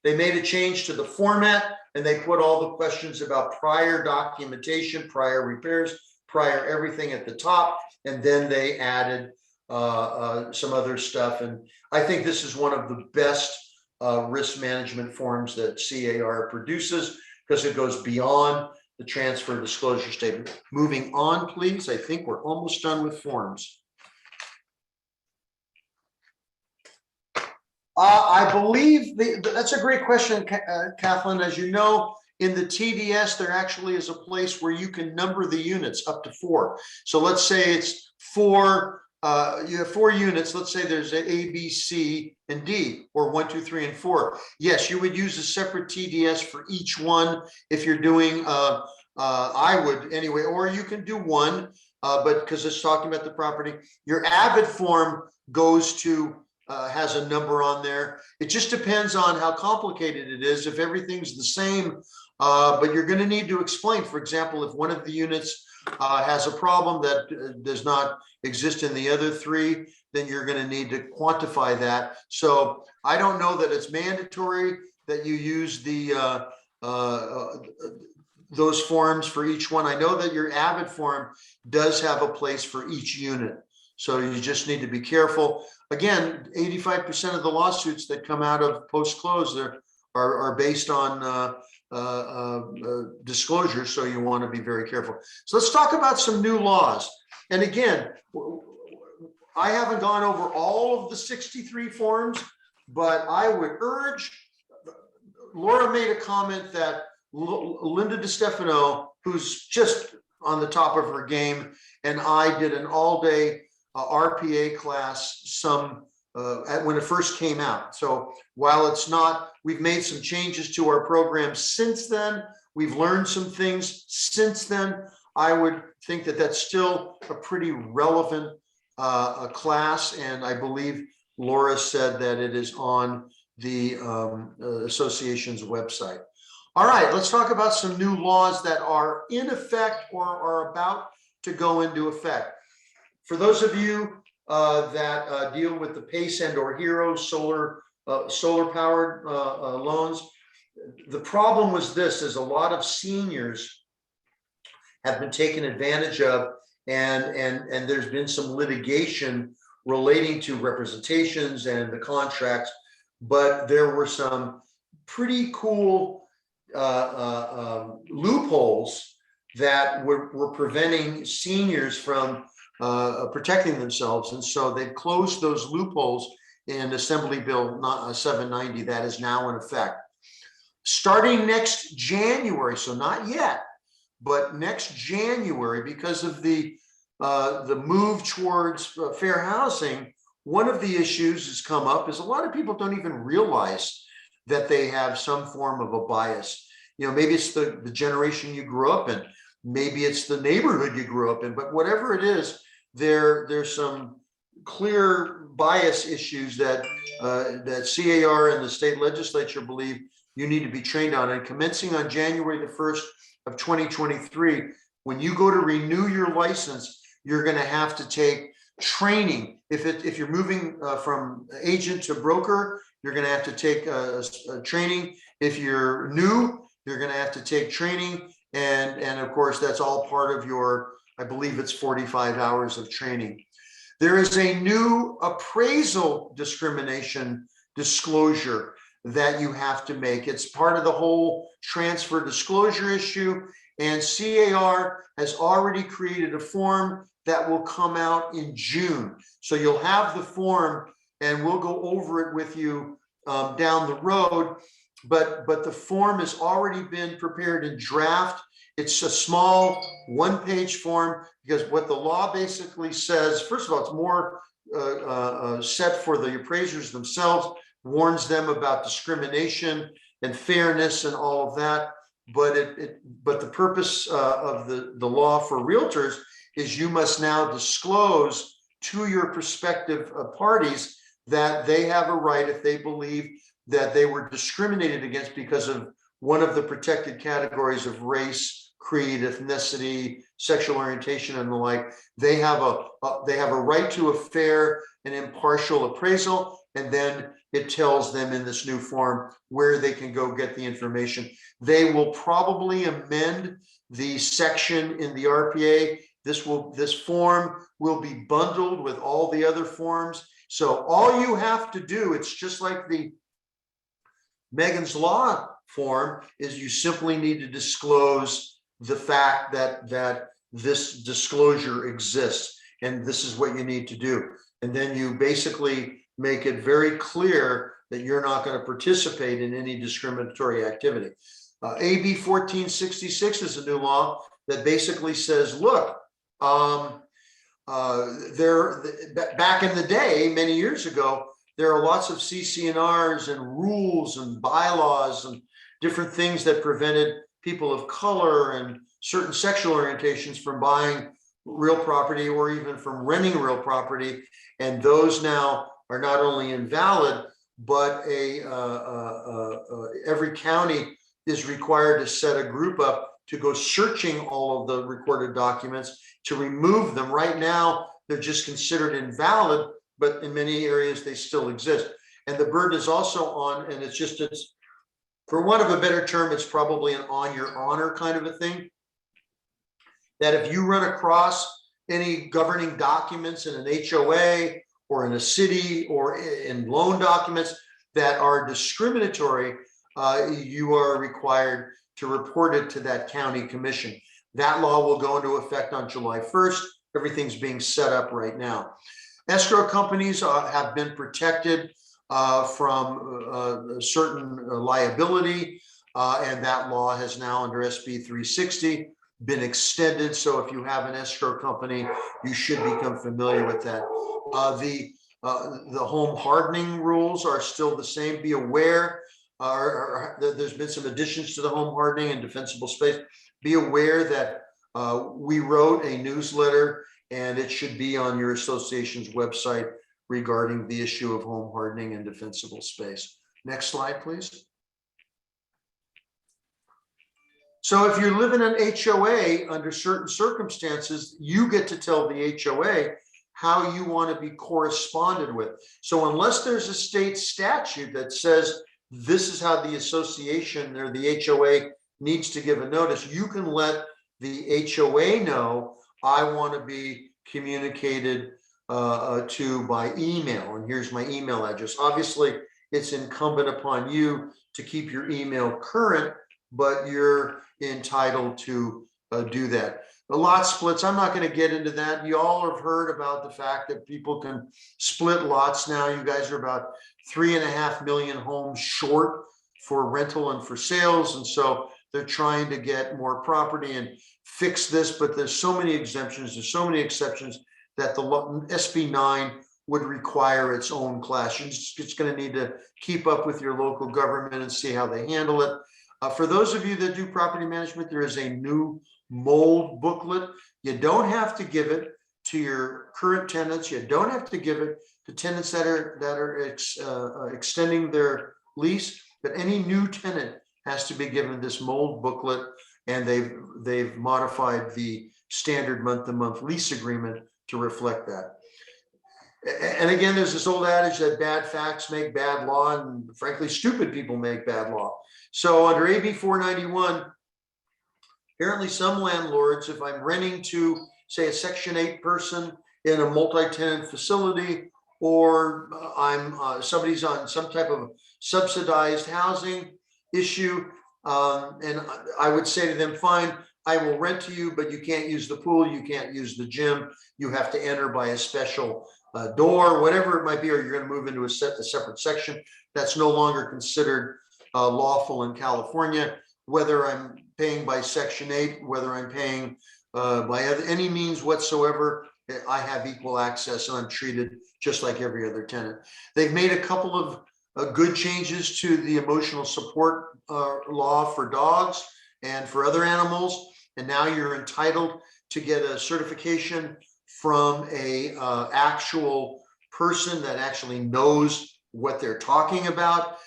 A: they made a change to the format, and they put all the questions about prior documentation, prior repairs, prior everything at the top, and then they added some other stuff. And I think this is one of the best risk management forms that CAR produces, because it goes beyond the transfer disclosure statement. Moving on, please. I think we're almost done with forms. I believe that's a great question, Kathleen. As you know, in the TDS, there actually is a place where you can number the units up to 4. So let's say it's 4. You have 4 units. Let's say there's A, B, C, and D, or 1, 2, 3, and 4. Yes, you would use a separate TDS for each one if you're doing. I would anyway, or you can do one, but because it's talking about the property. Your Avid form goes to has a number on there. It just depends on how complicated it is. If everything's the same, but you're going to need to explain. For example, if one of the units has a problem that does not exist in the other 3, then you're going to need to quantify that. So I don't know that it's mandatory that you use the those forms for each one. I know that your Avid form does have a place for each unit, so you just need to be careful. Again, 85% of the lawsuits that come out of post-close are based on disclosure, so you want to be very careful. So let's talk about some new laws. And again, I haven't gone over all of the 63 forms, but I would urge, Laura made a comment that Linda DiStefano, who's just on the top of her game, and I did an all-day RPA class when it first came out. So while it's not, we've made some changes to our program since then. We've learned some things since then. I would think that that's still a pretty relevant class, and I believe Laura said that it is on the association's website. All right, let's talk about some new laws that are in effect or are about to go into effect. For those of you that deal with the PACE and/or HERO solar powered loans, the problem was this: is a lot of seniors have been taken advantage of, and there's been some litigation relating to representations and the contracts, but there were some pretty cool loopholes that were preventing seniors from protecting themselves. And so they closed those loopholes in Assembly Bill 790 that is now in effect. Starting next January, so not yet, but next January, because of the move towards fair housing, one of the issues that's come up is a lot of people don't even realize that they have some form of a bias. Maybe it's the generation you grew up in, maybe it's the neighborhood you grew up in, but whatever it is, there's some clear bias issues that CAR and the state legislature believe you need to be trained on. And commencing on January the 1st of 2023, when you go to renew your license, you're going to have to take training. If you're moving from agent to broker, you're going to have to take a training. If you're new, you're going to have to take training. And of course, that's all part of your, I believe it's 45 hours of training. There is a new appraisal discrimination disclosure that you have to make. It's part of the whole transfer disclosure issue. And CAR has already created a form that will come out in June. So you'll have the form, and we'll go over it with you down the road. But the form has already been prepared in draft, It's a small one-page form, because what the law basically says, first of all, it's more set for the appraisers themselves, warns them about discrimination and fairness and all of that. But the purpose of the law for realtors is you must now disclose to your prospective parties that they have a right, if they believe that they were discriminated against because of one of the protected categories of race, creed, ethnicity, sexual orientation, and the like. They have a right to a fair and impartial appraisal, and then it tells them in this new form where they can go get the information. They will probably amend the section in the RPA. This form will be bundled with all the other forms. So all you have to do, it's just like the Megan's Law form, is you simply need to disclose the fact that this disclosure exists, and this is what you need to do. And then you basically make it very clear that you're not going to participate in any discriminatory activity. AB 1466 is a new law that basically says, look, back in the day, many years ago, there are lots of CC&Rs and rules and bylaws and different things that prevented people of color and certain sexual orientations from buying real property or even from renting real property. And those now are not only invalid, but every county is required to set a group up to go searching all of the recorded documents to remove them. Right now, they're just considered invalid, but in many areas they still exist. And the burden is also on, and it's for want of a better term, it's probably an on your honor kind of a thing, that if you run across any governing documents in an HOA or in a city or in loan documents that are discriminatory, you are required to report it to that county commission. That law will go into effect on July 1st. Everything's being set up right now. Escrow companies have been protected from certain liability, and that law has now, under SB 360, been extended. So if you have an escrow company, you should become familiar with that. The home hardening rules are still the same. Be aware, there's been some additions to the home hardening and defensible space. Be aware that we wrote a newsletter, and it should be on your association's website regarding the issue of home hardening and defensible space. Next slide, please. So if you live in an HOA, under certain circumstances, you get to tell the HOA how you want to be corresponded with. So unless there's a state statute that says this is how the association or the HOA needs to give a notice, you can let the HOA know, I want to be communicated to by email, and here's my email address. Obviously, it's incumbent upon you to keep your email current, but you're entitled to do that. The lot splits, I'm not going to get into that. You all have heard about the fact that people can split lots now. You guys are about 3.5 million homes short for rental and for sales, and so they're trying to get more property and fix this, but there's so many exemptions, there's so many exceptions that the SB 9 would require its own class. You're just going to need to keep up with your local government and see how they handle it. For those of you that do property management, there is a new mold booklet. You don't have to give it to your current tenants. You don't have to give it to tenants that are extending their lease, but any new tenant has to be given this mold booklet, and they've modified the standard month-to-month lease agreement to reflect that. And again, there's this old adage that bad facts make bad law, and frankly, stupid people make bad law. So under AB 491, apparently some landlords, if I'm renting to, say, a Section 8 person in a multi-tenant facility, or somebody's on some type of subsidized housing issue, and I would say to them, fine, I will rent to you, but you can't use the pool, you can't use the gym, you have to enter by a special door, whatever it might be, or you're going to move into a separate section. That's no longer considered lawful in California. Whether I'm paying by Section 8, whether I'm paying by any means whatsoever, I have equal access and I'm treated just like every other tenant. They've made a couple of good changes to the emotional support law for dogs and for other animals. And now you're entitled to get a certification from a actual person that actually knows what they're talking about.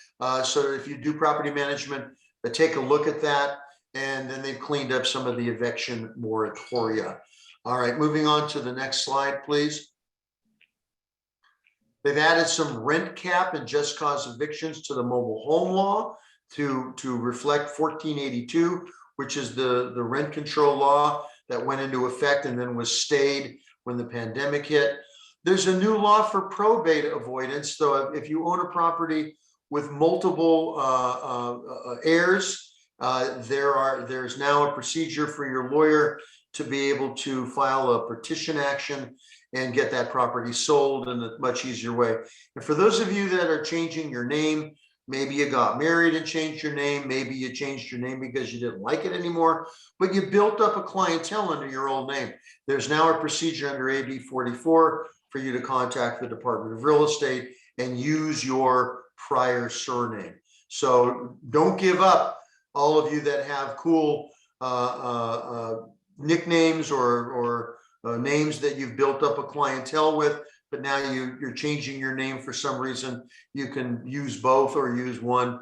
A: So if you do property management, take a look at that. And then they've cleaned up some of the eviction moratoria. All right, moving on to the next slide, please. They've added some rent cap and just cause evictions to the mobile home law to reflect 1482, which is the rent control law that went into effect and then was stayed when the pandemic hit. There's a new law for probate avoidance. So if you own a property with multiple heirs, there's now a procedure for your lawyer to be able to file a petition action and get that property sold in a much easier way. And for those of you that are changing your name, maybe you got married and changed your name, maybe you changed your name because you didn't like it anymore, but you built up a clientele under your old name. There's now a procedure under AB 44 for you to contact the Department of Real Estate and use your prior surname. So don't give up, all of you that have cool nicknames or names that you've built up a clientele with, but now you're changing your name for some reason. You can use both or use one.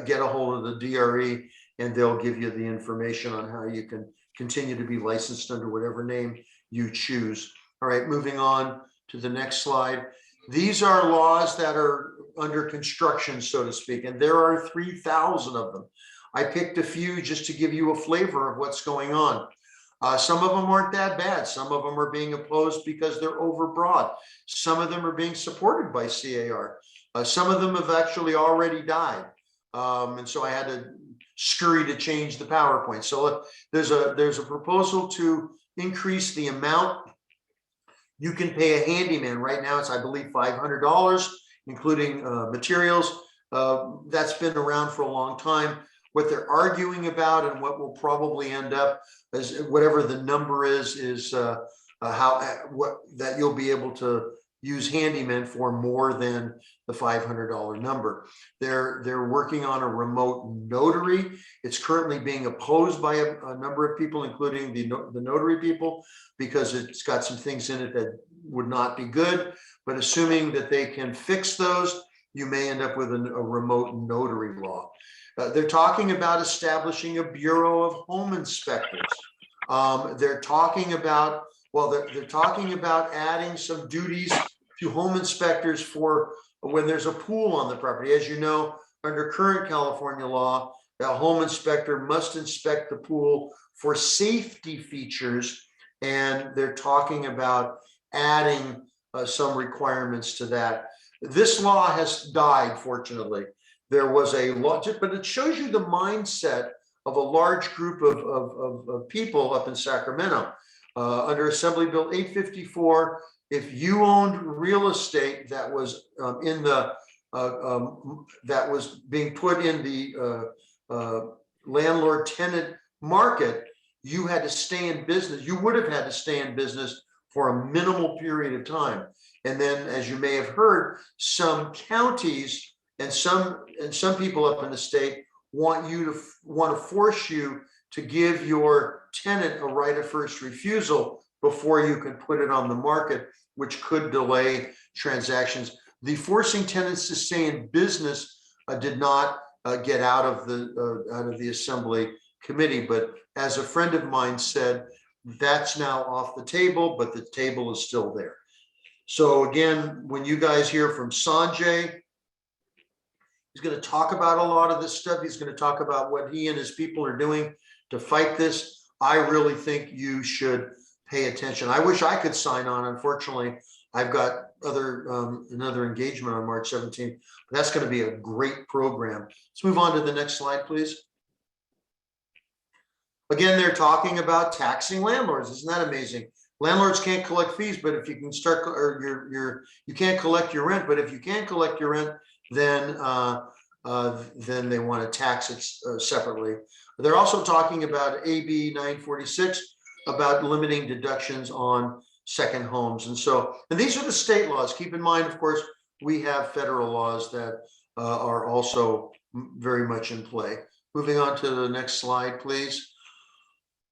A: Get a hold of the DRE and they'll give you the information on how you can continue to be licensed under whatever name you choose. All right, moving on to the next slide. These are laws that are under construction, so to speak, and there are 3,000 of them. I picked a few just to give you a flavor of what's going on. Some of them aren't that bad. Some of them are being opposed because they're overbroad. Some of them are being supported by CAR. Some of them have actually already died. And so I had to scurry to change the PowerPoint. So there's a proposal to increase the amount you can pay a handyman. Right now it's, I believe, $500, including materials. That's been around for a long time. What they're arguing about and what will probably end up is whatever the number is that you'll be able to use handyman for more than the $500 number. They're working on a remote notary. It's currently being opposed by a number of people, including the notary people, because it's got some things in it that would not be good. But assuming that they can fix those, you may end up with a remote notary law. They're talking about establishing a Bureau of Home Inspectors. They're talking about, they're talking about adding some duties to home inspectors for when there's a pool on the property. As you know, under current California law, a home inspector must inspect the pool for safety features, and they're talking about adding some requirements to that. This law has died, fortunately. There was a law, but it shows you the mindset of a large group of people up in Sacramento. Under Assembly Bill 854, if you owned real estate that was that was being put in the landlord-tenant market, you had to stay in business. You would have had to stay in business for a minimal period of time. And then, as you may have heard, some counties and some people up in the state want to force you to give your tenant a right of first refusal before you can put it on the market, which could delay transactions. The forcing tenants to stay in business did not get out of the Assembly committee, but as a friend of mine said, that's now off the table, but the table is still there. So again, when you guys hear from Sanjay, he's going to talk about a lot of this stuff. He's going to talk about what he and his people are doing to fight this. I really think you should pay attention. I wish I could sign on. Unfortunately, I've got another engagement on March 17th. But that's going to be a great program. Let's move on to the next slide, please. Again, they're talking about taxing landlords. Isn't that amazing? Landlords can't collect fees, but if you can start, or you can't collect your rent, but if you can collect your rent, then they want to tax it separately. They're also talking about AB 946 about limiting deductions on second homes. And these are the state laws. Keep in mind, of course, we have federal laws that are also very much in play. Moving on to the next slide, please.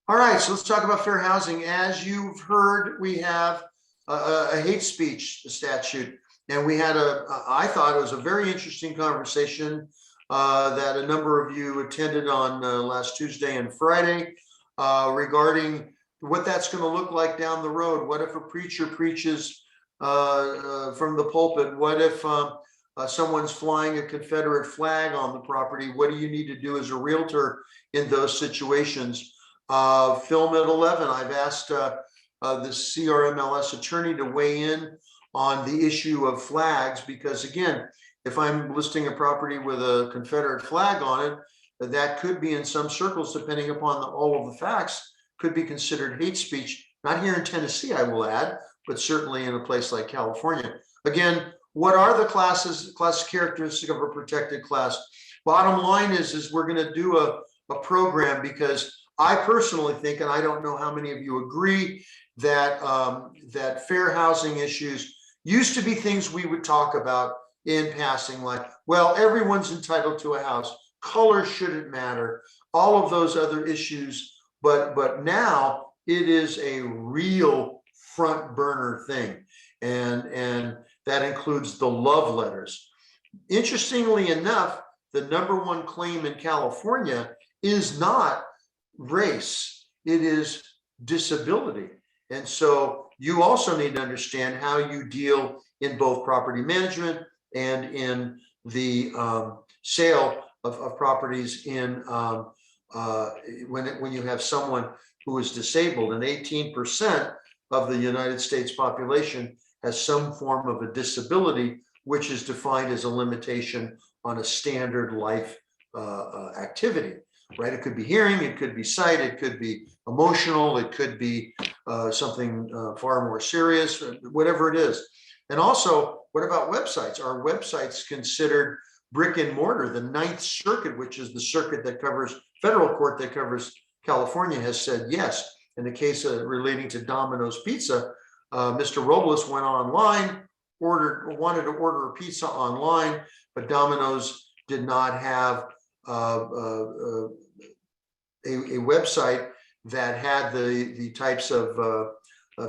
A: All right, so let's talk about fair housing. As you've heard, we have a hate speech statute, and we had I thought it was a very interesting conversation that a number of you attended on last Tuesday and Friday regarding what that's going to look like down the road. What if a preacher preaches from the pulpit? What if someone's flying a Confederate flag on the property? What do you need to do as a realtor in those situations? Film at 11, I've asked the CRMLS attorney to weigh in on the issue of flags, because again, if I'm listing a property with a Confederate flag on it, that could be in some circles, depending upon all of the facts, could be considered hate speech. Not here in Tennessee, I will add, but certainly in a place like California. Again, what are the class characteristics of a protected class? Bottom line is we're going to do a program, because I personally think, and I don't know how many of you agree, that that fair housing issues used to be things we would talk about in passing, like, well, everyone's entitled to a house, color shouldn't matter, all of those other issues, but now it is a real front burner thing, and that includes the love letters. Interestingly enough, the #1 claim in California is not race, it is disability. And so you also need to understand how you deal in both property management and in the sale of properties in when you have someone who is disabled. And 18% of the United States population has some form of a disability, which is defined as a limitation on a standard life activity. Right? It could be hearing, it could be sight, it could be emotional, it could be something far more serious, whatever it is. And also, what about websites? Are websites considered brick and mortar? The Ninth Circuit, which is the circuit that covers, federal court that covers California, has said yes. In the case relating to Domino's Pizza, Mr. Robles went online, wanted to order a pizza online, but Domino's did not have a website that had the types of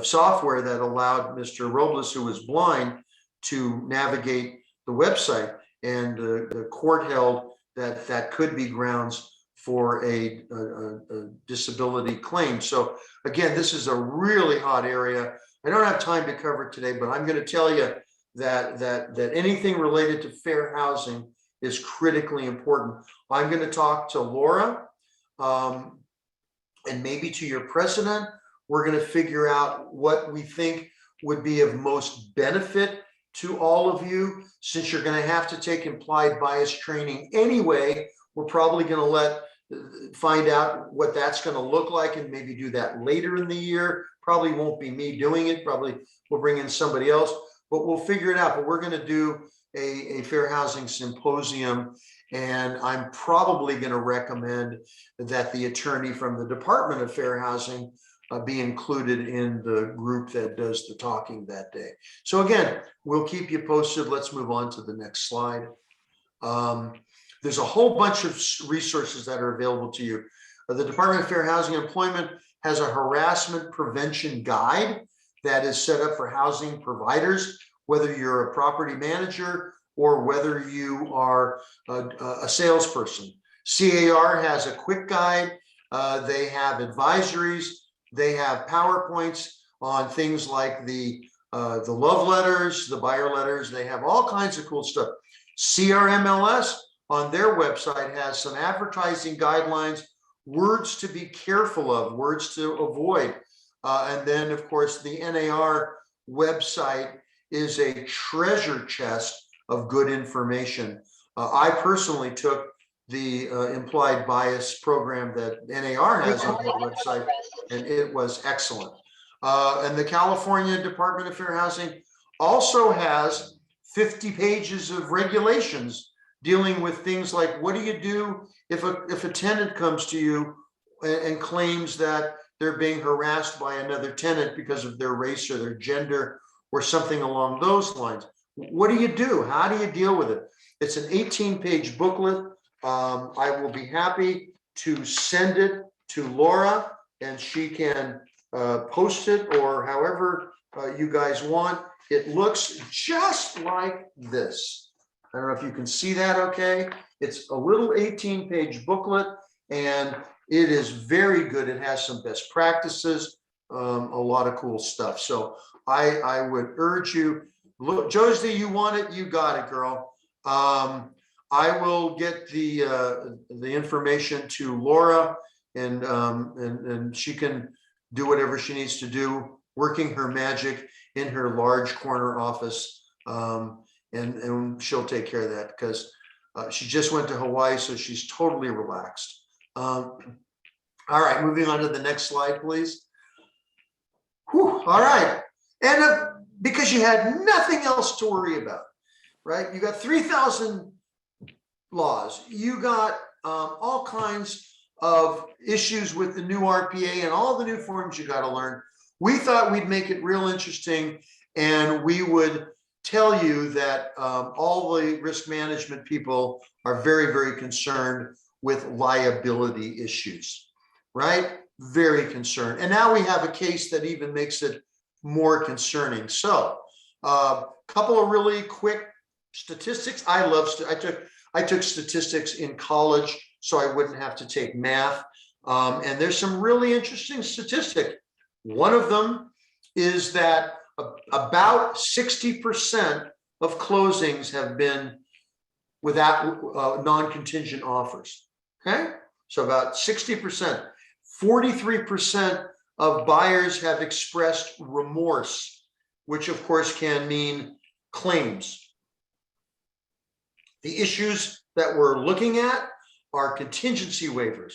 A: software that allowed Mr. Robles, who was blind, to navigate the website. And the court held that that could be grounds for a disability claim. So again, this is a really hot area. I don't have time to cover it today, but I'm going to tell you that anything related to fair housing is critically important. I'm going to talk to Laura and maybe to your president. We're going to figure out what we think would be of most benefit to all of you. Since you're going to have to take implied bias training anyway, we're probably going to find out what that's going to look like and maybe do that later in the year. Probably won't be me doing it. Probably we'll bring in somebody else, but we'll figure it out. But we're going to do a fair housing symposium, and I'm probably going to recommend that the attorney from the Department of Fair Housing be included in the group that does the talking that day. So again, we'll keep you posted. Let's move on to the next slide. There's a whole bunch of resources that are available to you. The Department of Fair Housing and Employment has a harassment prevention guide that is set up for housing providers, whether you're a property manager or whether you are a salesperson. CAR has a quick guide. They have advisories. They have PowerPoints on things like the love letters, the buyer letters. They have all kinds of cool stuff. CRMLS on their website has some advertising guidelines, words to be careful of, words to avoid. And then, of course, the NAR website is a treasure chest of good information. I personally took the implied bias program that NAR has on their website, and it was excellent. And the California Department of Fair Housing also has 50 pages of regulations dealing with things like, what do you do if a tenant comes to you and claims that they're being harassed by another tenant because of their race or their gender or something along those lines? What do you do? How do you deal with it? It's an 18-page booklet. I will be happy to send it to Laura, and she can post it or however you guys want. It looks just like this. I don't know if you can see that okay. It's a little 18-page booklet, and it is very good. It has some best practices, a lot of cool stuff. So I would urge you, look, Josie, you want it, you got it, girl. I will get the information to Laura, and she can do whatever she needs to do, working her magic in her large corner office, and she'll take care of that because she just went to Hawaii, so she's totally relaxed. All right, moving on to the next slide, please. Whew, all right, and because you had nothing else to worry about, right? You got 3,000 laws. You got all kinds of issues with the new RPA and all the new forms you got to learn. We thought we'd make it real interesting, and we would tell you that all the risk management people are very, very concerned with liability issues, right? Very concerned. And now we have a case that even makes it more concerning. So a couple of really quick statistics. I took statistics in college, so I wouldn't have to take math. And there's some really interesting statistics. One of them is that about 60% of closings have been without non-contingent offers. Okay, so about 60%. 43% of buyers have expressed remorse, which of course can mean claims. The issues that we're looking at are contingency waivers,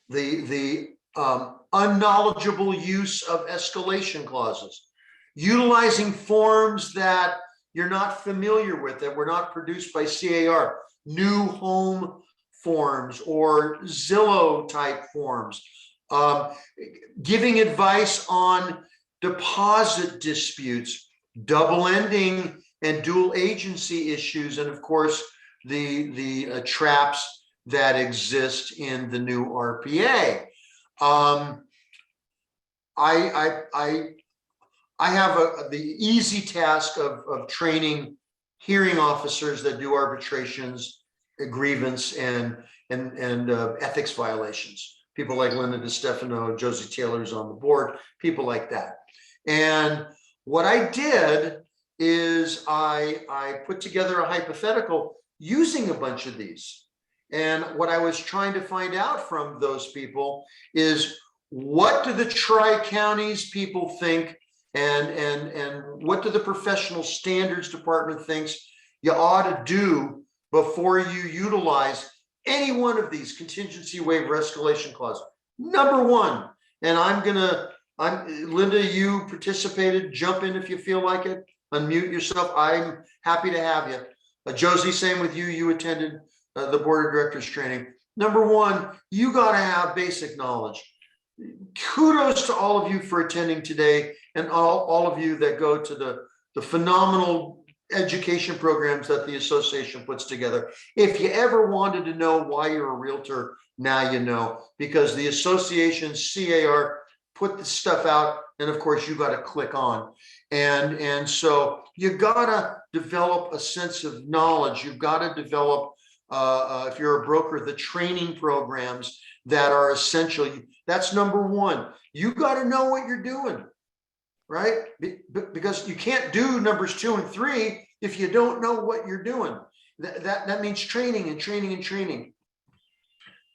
A: the unknowledgeable use of escalation clauses, utilizing forms that you're not familiar with, that were not produced by CAR, new home forms or Zillow type forms, giving advice on deposit disputes, double ending and dual agency issues, and of course the traps that exist in the new RPA. I have the easy task of training hearing officers that do arbitrations, grievance, and ethics violations. People like Linda DiStefano, Josie Taylor's on the board, people like that. And what I did is I put together a hypothetical using a bunch of these. And what I was trying to find out from those people is, what do the tri-counties people think, and what do the professional standards department thinks you ought to do before you utilize any one of these contingency waiver escalation clauses? Number one, and Linda, you participated, jump in if you feel like it, unmute yourself. I'm happy to have you. Josie, same with you. You attended the board of directors training. Number one, you got to have basic knowledge. Kudos to all of you for attending today, and all of you that go to the phenomenal education programs that the association puts together. If you ever wanted to know why you're a realtor, now you know, because the association CAR put the stuff out, and of course you got to click on. And so you got to develop a sense of knowledge. You've got to develop, if you're a broker, the training programs that are essential. That's number one. You got to know what you're doing, right? Because you can't do numbers 2 and 3 if you don't know what you're doing. That means training and training and training.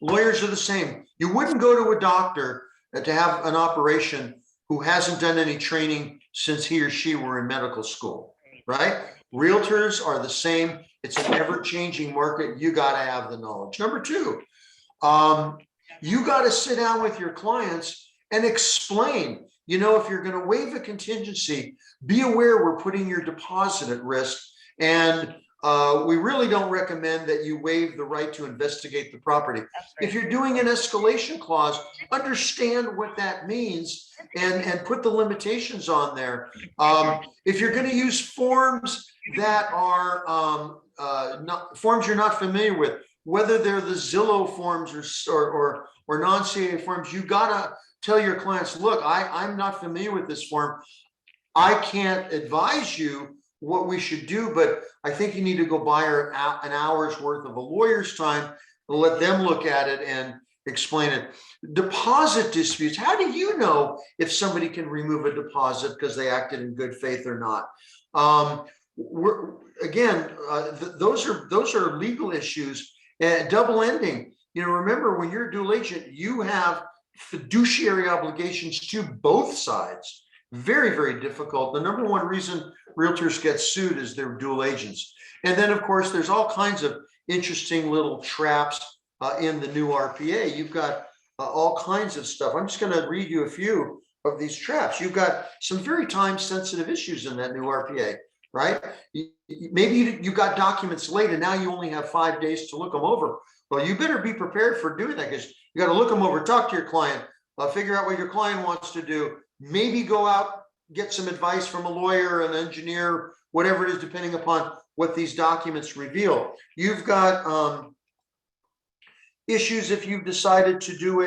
A: Lawyers are the same. You wouldn't go to a doctor to have an operation who hasn't done any training since he or she were in medical school, right? Realtors are the same. It's an ever-changing market. You got to have the knowledge. Number 2, you got to sit down with your clients and explain, if you're going to waive a contingency, be aware we're putting your deposit at risk. And We really don't recommend that you waive the right to investigate the property. If you're doing an escalation clause, understand what that means and put the limitations on there. If you're going to use forms that are not forms you're not familiar with, whether they're the Zillow forms or non-CA forms, you gotta tell your clients, look, I'm not familiar with this form. I can't advise you what we should do, but I think you need to go buy an hour's worth of a lawyer's time and let them look at it and explain it. Deposit disputes. How do you know if somebody can remove a deposit because they acted in good faith or not? Those are legal issues. Double ending. Remember, when you're a dual agent, you have fiduciary obligations to both sides. Very, very difficult. The number one reason realtors get sued is they're dual agents. And then, of course, there's all kinds of interesting little traps in the new RPA. You've got all kinds of stuff. I'm just going to read you a few of these traps. You've got some very time-sensitive issues in that new RPA, right? Maybe you got documents late and now you only have 5 days to look them over. Well, you better be prepared for doing that, because you got to look them over, talk to your client, figure out what your client wants to do, maybe go out, get some advice from a lawyer, an engineer, whatever it is, depending upon what these documents reveal. You've got issues if you've decided to do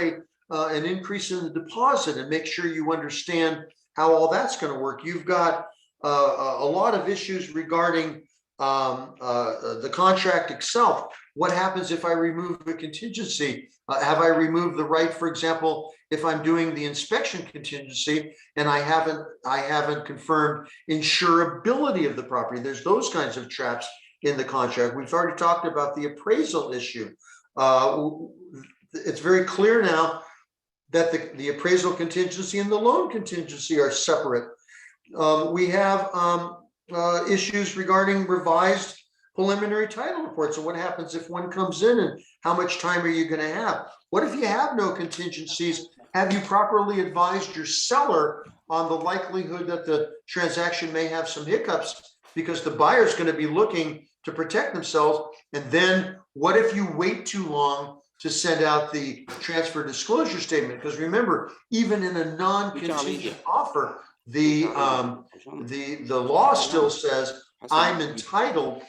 A: an increase in the deposit, and make sure you understand how all that's going to work. You've got a lot of issues regarding the contract itself. What happens if I remove a contingency? Have I removed the right, for example, if I'm doing the inspection contingency and I haven't confirmed insurability of the property? There's those kinds of traps in the contract. We've already talked about the appraisal issue. It's very clear now that the appraisal contingency and the loan contingency are separate. We have issues regarding revised preliminary title reports. So what happens if one comes in, and how much time are you going to have? What if you have no contingencies? Have you properly advised your seller on the likelihood that the transaction may have some hiccups, because the buyer is going to be looking to protect themselves? And then what if you wait too long to send out the transfer disclosure statement? Because remember, even in a non-contingent offer, the law still says I'm entitled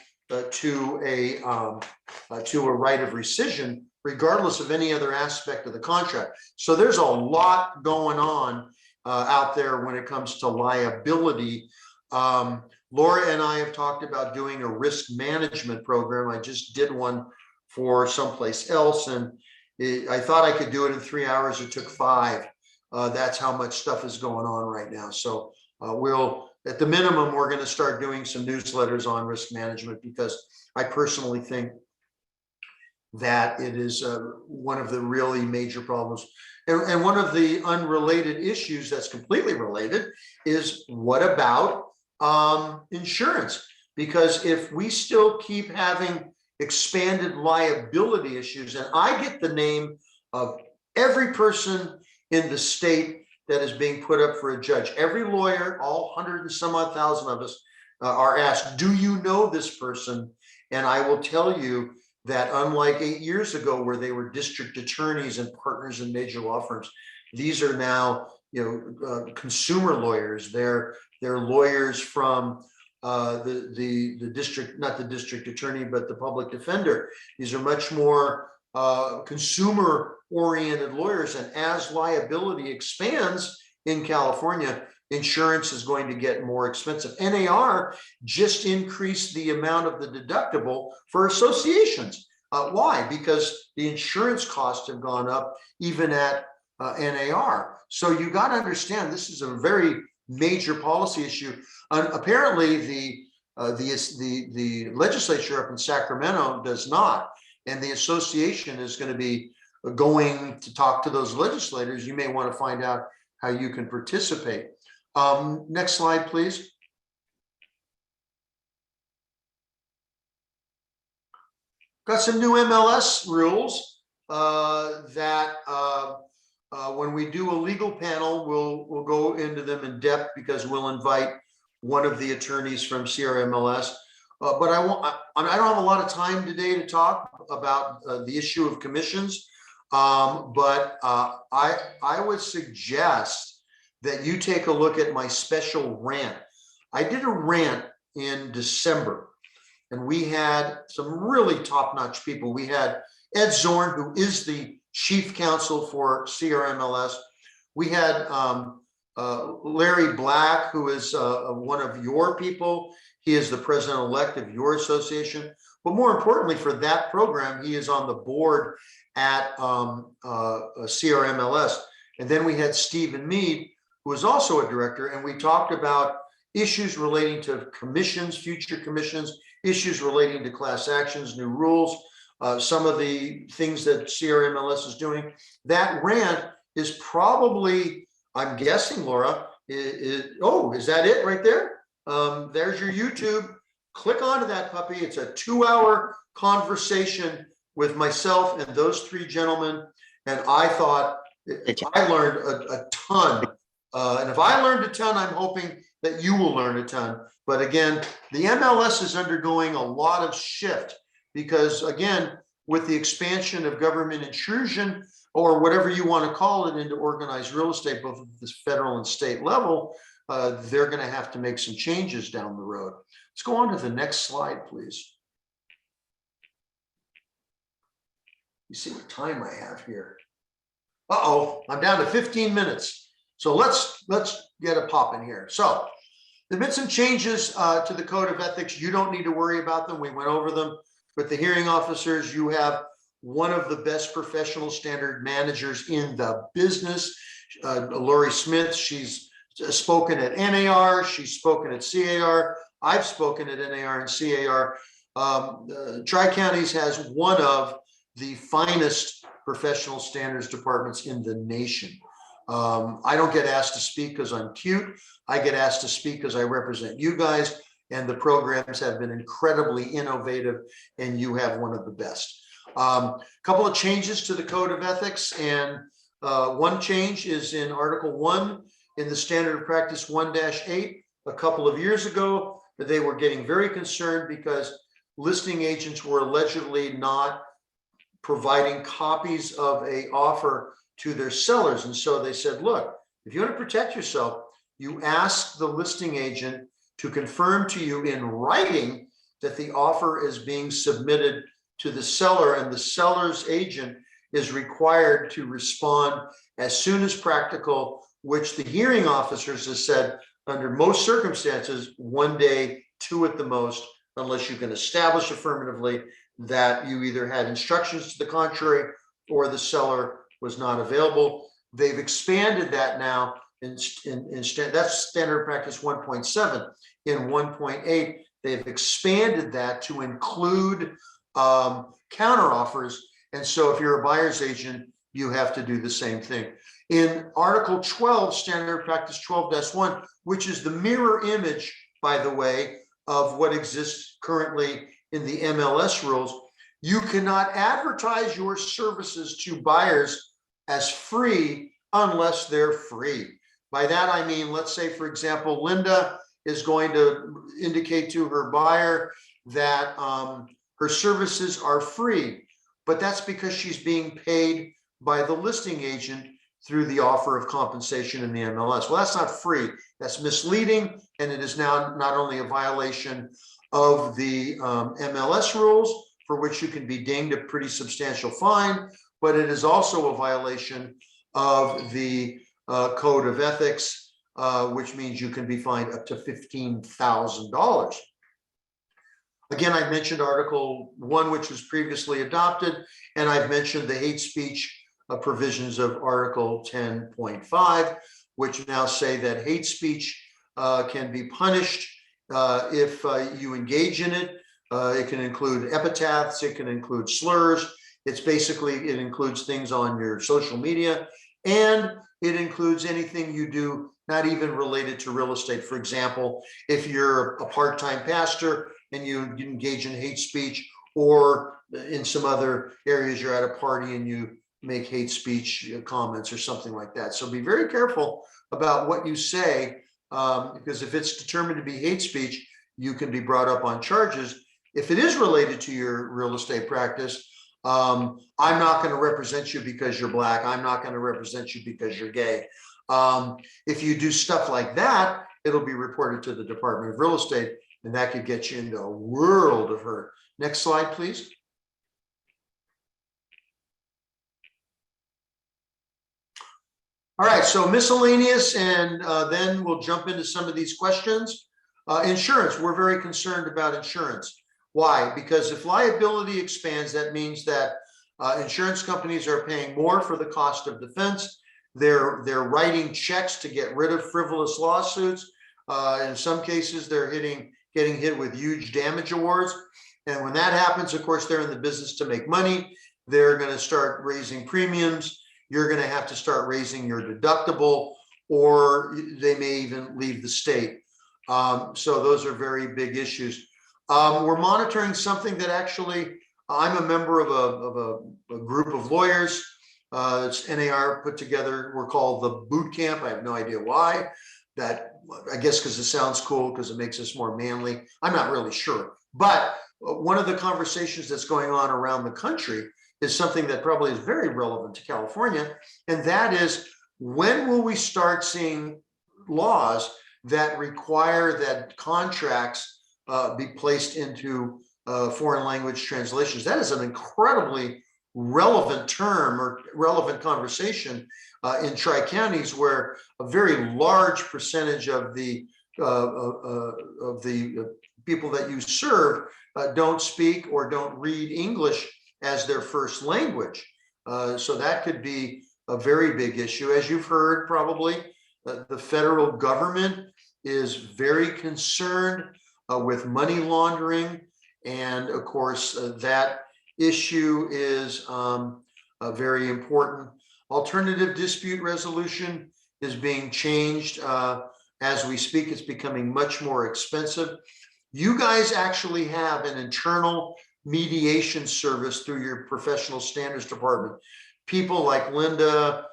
A: to a right of rescission, regardless of any other aspect of the contract. So there's a lot going on out there when it comes to liability. Laura and I have talked about doing a risk management program. I just did one for someplace else, and I thought I could do it in 3 hours. It took 5. That's how much stuff is going on right now. So we'll, at the minimum, we're going to start doing some newsletters on risk management, because I personally think that it is one of the really major problems. And one of the unrelated issues that's completely related is, what about insurance? Because if we still keep having expanded liability issues, and I get the name of every person in the state that is being put up for a judge, every lawyer, all 100 and some odd thousand of us are asked, do you know this person? And I will tell you that, unlike 8 years ago, where they were district attorneys and partners in major law firms, these are now, consumer lawyers. They're lawyers from the district, not the district attorney, but the public defender. These are much more consumer oriented lawyers. And as liability expands in California, insurance is going to get more expensive. NAR just increased the amount of the deductible for associations. Why? Because the insurance costs have gone up even at NAR. So you got to understand, this is a very major policy issue. Apparently the legislature up in Sacramento does not, and the association is going to be going to talk to those legislators. You may want to find out how you can participate. Next slide, please. Got some new MLS rules that when we do a legal panel, we'll go into them in depth, because we'll invite one of the attorneys from CRMLS. But I don't have a lot of time today to talk about the issue of commissions. But I would suggest that you take a look at my special rant. I did a rant in December, and we had some really top-notch people. We had Ed Zorn, who is the chief counsel for CRMLS. We had Larry Black, who is one of your people. He is the president-elect of your association. But more importantly, for that program, he is on the board at CRMLS. And then we had Stephen Mead, who is also a director, and we talked about issues relating to commissions, future commissions, issues relating to class actions, new rules, some of the things that CRMLS is doing. That rant is probably, I'm guessing, Laura, is that it right there? There's your YouTube. Click onto that puppy. It's a 2-hour conversation with myself and those three gentlemen. And I thought I learned a ton. And if I learned a ton, I'm hoping that you will learn a ton. But again, the MLS is undergoing a lot of shift because, again, with the expansion of government intrusion, or whatever you want to call it, into organized real estate, both at the federal and state level, they're going to have to make some changes down the road. Let's go on to the next slide, please. You see what time I have here. Uh-oh, I'm down to 15 minutes. So let's get a pop in here. So there've been some changes to the Code of Ethics. You don't need to worry about them. We went over them. With the hearing officers, you have one of the best professional standard managers in the business, Lori Smith. She's spoken at NAR. She's spoken at CAR. I've spoken at NAR and CAR. Tri-Counties has one of the finest professional standards departments in the nation. I don't get asked to speak because I'm cute. I get asked to speak because I represent you guys, and the programs have been incredibly innovative, and you have one of the best. Couple of changes to the Code of Ethics, and one change is in Article 1 in the Standard of Practice 1-8. A couple of years ago, they were getting very concerned because listing agents were allegedly not providing copies of an offer to their sellers. And so they said, look, if you want to protect yourself, you ask the listing agent to confirm to you in writing that the offer is being submitted to the seller, and the seller's agent is required to respond as soon as practical, which the hearing officers have said under most circumstances, 1 day, 2 at the most, unless you can establish affirmatively that you either had instructions to the contrary or the seller was not available. They've expanded that now that's Standard Practice 1.7. In 1.8, they've expanded that to include counteroffers. And so if you're a buyer's agent, you have to do the same thing. In Article 12, Standard Practice 12-1, which is the mirror image, by the way, of what exists currently in the MLS rules, you cannot advertise your services to buyers as free unless they're free. By that, I mean, let's say, for example, Linda is going to indicate to her buyer that her services are free, but that's because she's being paid by the listing agent through the offer of compensation in the MLS. Well, that's not free. That's misleading, and it is now not only a violation of the MLS rules, for which you can be dinged a pretty substantial fine, but it is also a violation of the Code of Ethics, which means you can be fined up to $15,000. Again, I mentioned Article 1, which was previously adopted, and I've mentioned the hate speech provisions of Article 10.5, which now say that hate speech can be punished if you engage in it. It can include epithets, it can include slurs. It's basically, it includes things on your social media, and it includes anything you do not even related to real estate. For example, if you're a part-time pastor and you engage in hate speech, or in some other areas you're at a party and you make hate speech comments or something like that. So be very careful about what you say, because if it's determined to be hate speech, you can be brought up on charges. If it is related to your real estate practice, I'm not going to represent you because you're Black. I'm not going to represent you because you're gay. If you do stuff like that, it'll be reported to the Department of Real Estate, and that could get you into a world of hurt. Next slide, please. All right, so miscellaneous, and then we'll jump into some of these questions. Insurance, we're very concerned about insurance. Why? Because if liability expands, that means that insurance companies are paying more for the cost of defense. They're writing checks to get rid of frivolous lawsuits. In some cases, they're getting hit with huge damage awards. And when that happens, of course, they're in the business to make money. They're going to start raising premiums. You're going to have to start raising your deductible, or they may even leave the state. So those are very big issues. We're monitoring something that actually, I'm a member of a group of lawyers. It's NAR put together. We're called the Boot Camp. I have no idea why. That, I guess because it sounds cool, because it makes us more manly. I'm not really sure. But one of the conversations that's going on around the country is something that probably is very relevant to California. And that is, when will we start seeing laws that require that contracts be placed into foreign language translations? That is an incredibly relevant term or relevant conversation in tri-counties, where a very large percentage of the people that you serve don't speak or don't read English as their first language. So that could be a very big issue. As you've heard, probably, the federal government is very concerned with money laundering. And of course, that issue is very important. Alternative dispute resolution is being changed as we speak. It's becoming much more expensive. You guys actually have an internal mediation service through your professional standards department. People like Linda,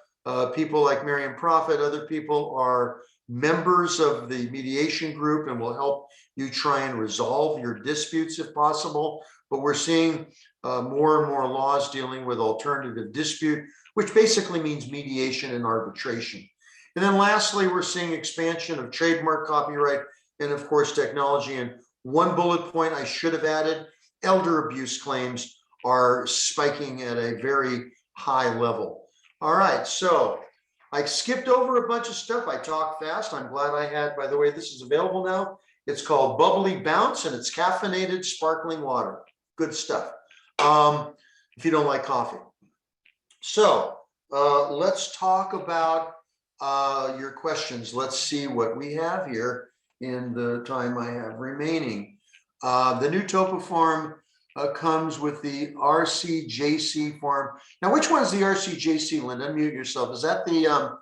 A: people like Marion Prophet, other people are members of the mediation group and will help you try and resolve your disputes if possible. But we're seeing more and more laws dealing with alternative dispute, which basically means mediation and arbitration. And then lastly, we're seeing expansion of trademark, copyright, and of course, technology. And one bullet point I should have added: elder abuse claims are spiking at a very high level. All right, so I skipped over a bunch of stuff. I talked fast. I'm glad I had, by the way, this is available now. It's called Bubbly Bounce, and it's caffeinated sparkling water. Good stuff. If you don't like coffee. So let's talk about your questions. Let's see what we have here in the time I have remaining. The new TOPA form comes with the RCJC form. Now, which one is the RCJC, Linda? Unmute yourself. Is that the,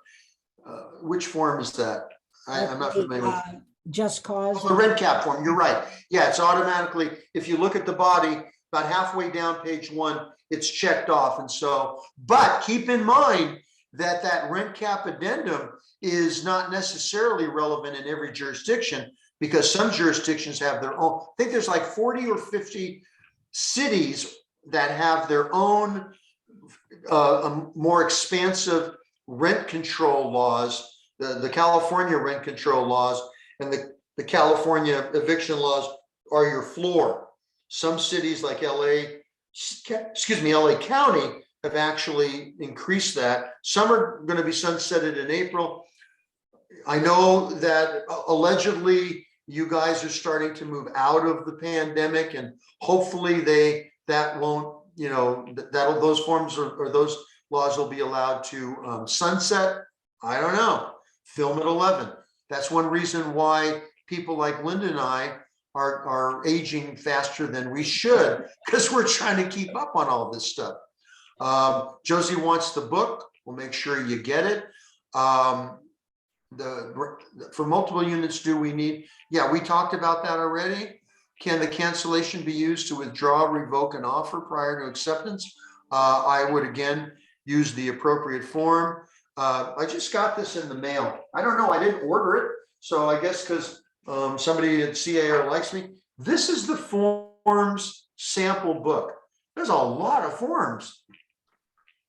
A: which form is that? I'm not familiar with.
B: Just cause.
A: Oh, the rent cap form, you're right. Yeah, it's automatically, if you look at the body, about halfway down page 1, it's checked off. And so, but keep in mind that that rent cap addendum is not necessarily relevant in every jurisdiction, because some jurisdictions have their own. I think there's like 40 or 50 cities that have their own more expansive rent control laws. The California rent control laws and the California eviction laws are your floor. Some cities like LA County have actually increased that. Some are going to be sunsetted in April. I know that allegedly you guys are starting to move out of the pandemic, and hopefully that won't, you know, those forms or those laws will be allowed to sunset. I don't know. Film at 11. That's one reason why people like Linda and I are aging faster than we should, because we're trying to keep up on all this stuff. Josie wants the book. We'll make sure you get it. For multiple units, do we need? Yeah, we talked about that already. Can the cancellation be used to withdraw, revoke an offer prior to acceptance? I would again use the appropriate form. I just got this in the mail. I don't know. I didn't order it, so I guess because somebody at CAR likes me. This is the forms sample book. There's a lot of forms.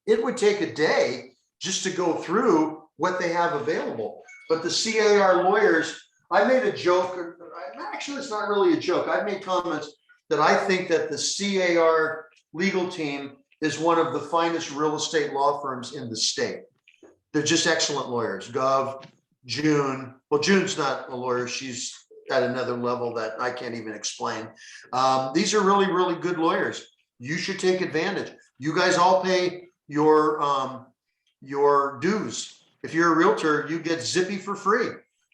A: It would take a day just to go through what they have available. But the CAR lawyers, I made a joke, actually it's not really a joke. I've made comments that I think that the CAR legal team is one of the finest real estate law firms in the state. They're just excellent lawyers. Gov, June, well, June's not a lawyer. She's at another level that I can't even explain. These are really, really good lawyers. You should take advantage. You guys all pay your dues. If you're a realtor, you get Zippy for free,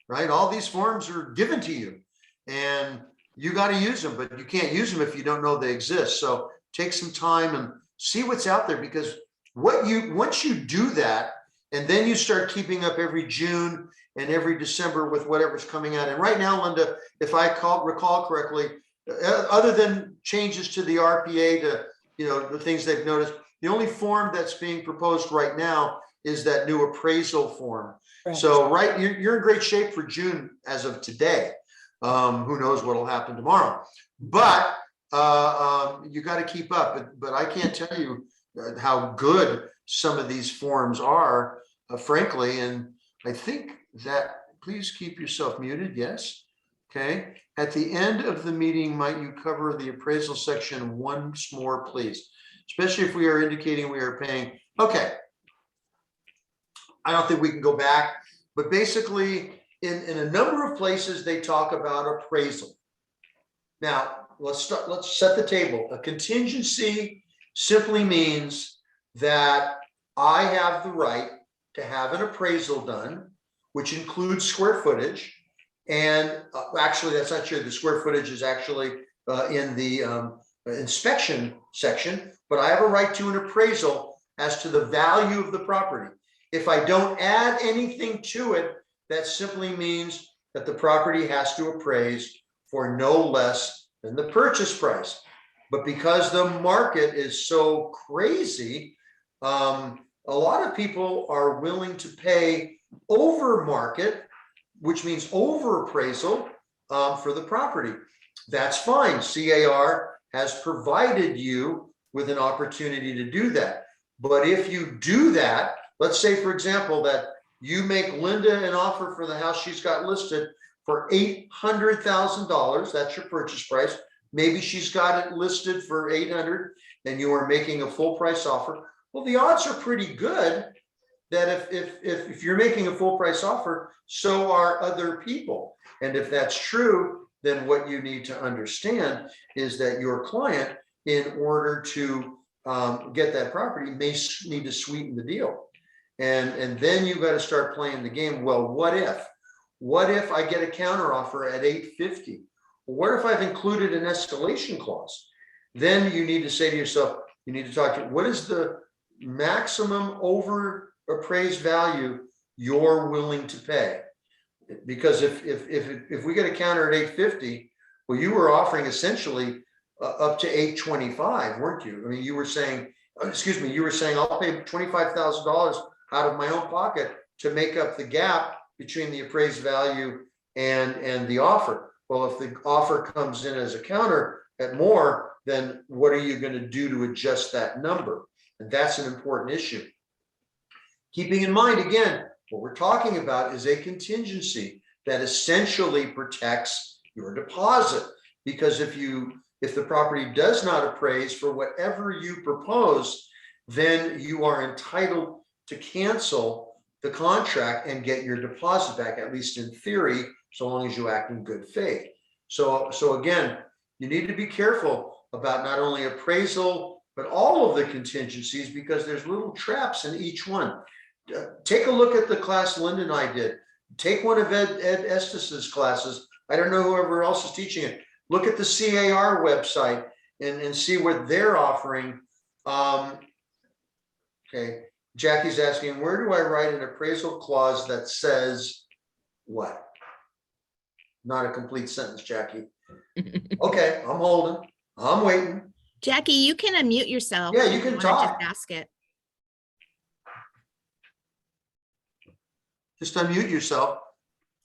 A: right? All these forms are given to you and you got to use them, but you can't use them if you don't know they exist. So take some time and see what's out there, because once you do that, and then you start keeping up every June and every December with whatever's coming out. And right now, Linda, if I recall correctly, other than changes to the RPA to, the things they've noticed, the only form that's being proposed right now is that new appraisal form. Right. So, you're in great shape for June as of today. Who knows what'll happen tomorrow, but you got to keep up. But I can't tell you how good some of these forms are, frankly. And I think that, please keep yourself muted. Yes. Okay. At the end of the meeting, might you cover the appraisal section once more, please? Especially if we are indicating we are paying. Okay. I don't think we can go back, but basically in a number of places, they talk about appraisal. Now let's set the table. A contingency simply means that I have the right to have an appraisal done, which includes square footage. And actually, that's not true. The square footage is actually in the inspection section, but I have a right to an appraisal as to the value of the property. If I don't add anything to it, that simply means that the property has to appraise for no less than the purchase price. But because the market is so crazy, a lot of people are willing to pay over market, which means over appraisal for the property. That's fine. CAR has provided you with an opportunity to do that. But if you do that, let's say, for example, that you make Linda an offer for the house she's got listed for $800,000. That's your purchase price. Maybe she's got it listed for 800 and you are making a full price offer. Well, the odds are pretty good that if you're making a full price offer, so are other people. And if that's true, then what you need to understand is that your client, in order to get that property, may need to sweeten the deal. And then you got to start playing the game. Well, what if I get a counteroffer at 850? What if I've included an escalation clause? Then you need to say to yourself, you need to talk to, what is the maximum over appraised value you're willing to pay? Because if we get a counter at 850, well, you were offering essentially up to 825, weren't you? I mean, you were saying, I'll pay $25,000 out of my own pocket to make up the gap between the appraised value and the offer. Well, if the offer comes in as a counter at more, then what are you going to do to adjust that number? And that's an important issue. Keeping in mind, again, what we're talking about is a contingency that essentially protects your deposit. Because if the property does not appraise for whatever you propose, then you are entitled to cancel the contract and get your deposit back, at least in theory, so long as you act in good faith. So again, you need to be careful about not only appraisal, but all of the contingencies, because there's little traps in each one. Take a look at the class Linda and I did. Take one of Ed Estes' classes. I don't know whoever else is teaching it. Look at the CAR website and see what they're offering. Okay, Jackie's asking, where do I write an appraisal clause that says what? Not a complete sentence, Jackie. Okay, I'm holding. I'm waiting.
B: Jackie, you can unmute yourself.
A: Yeah, you can talk.
B: Just ask it.
A: Just unmute yourself.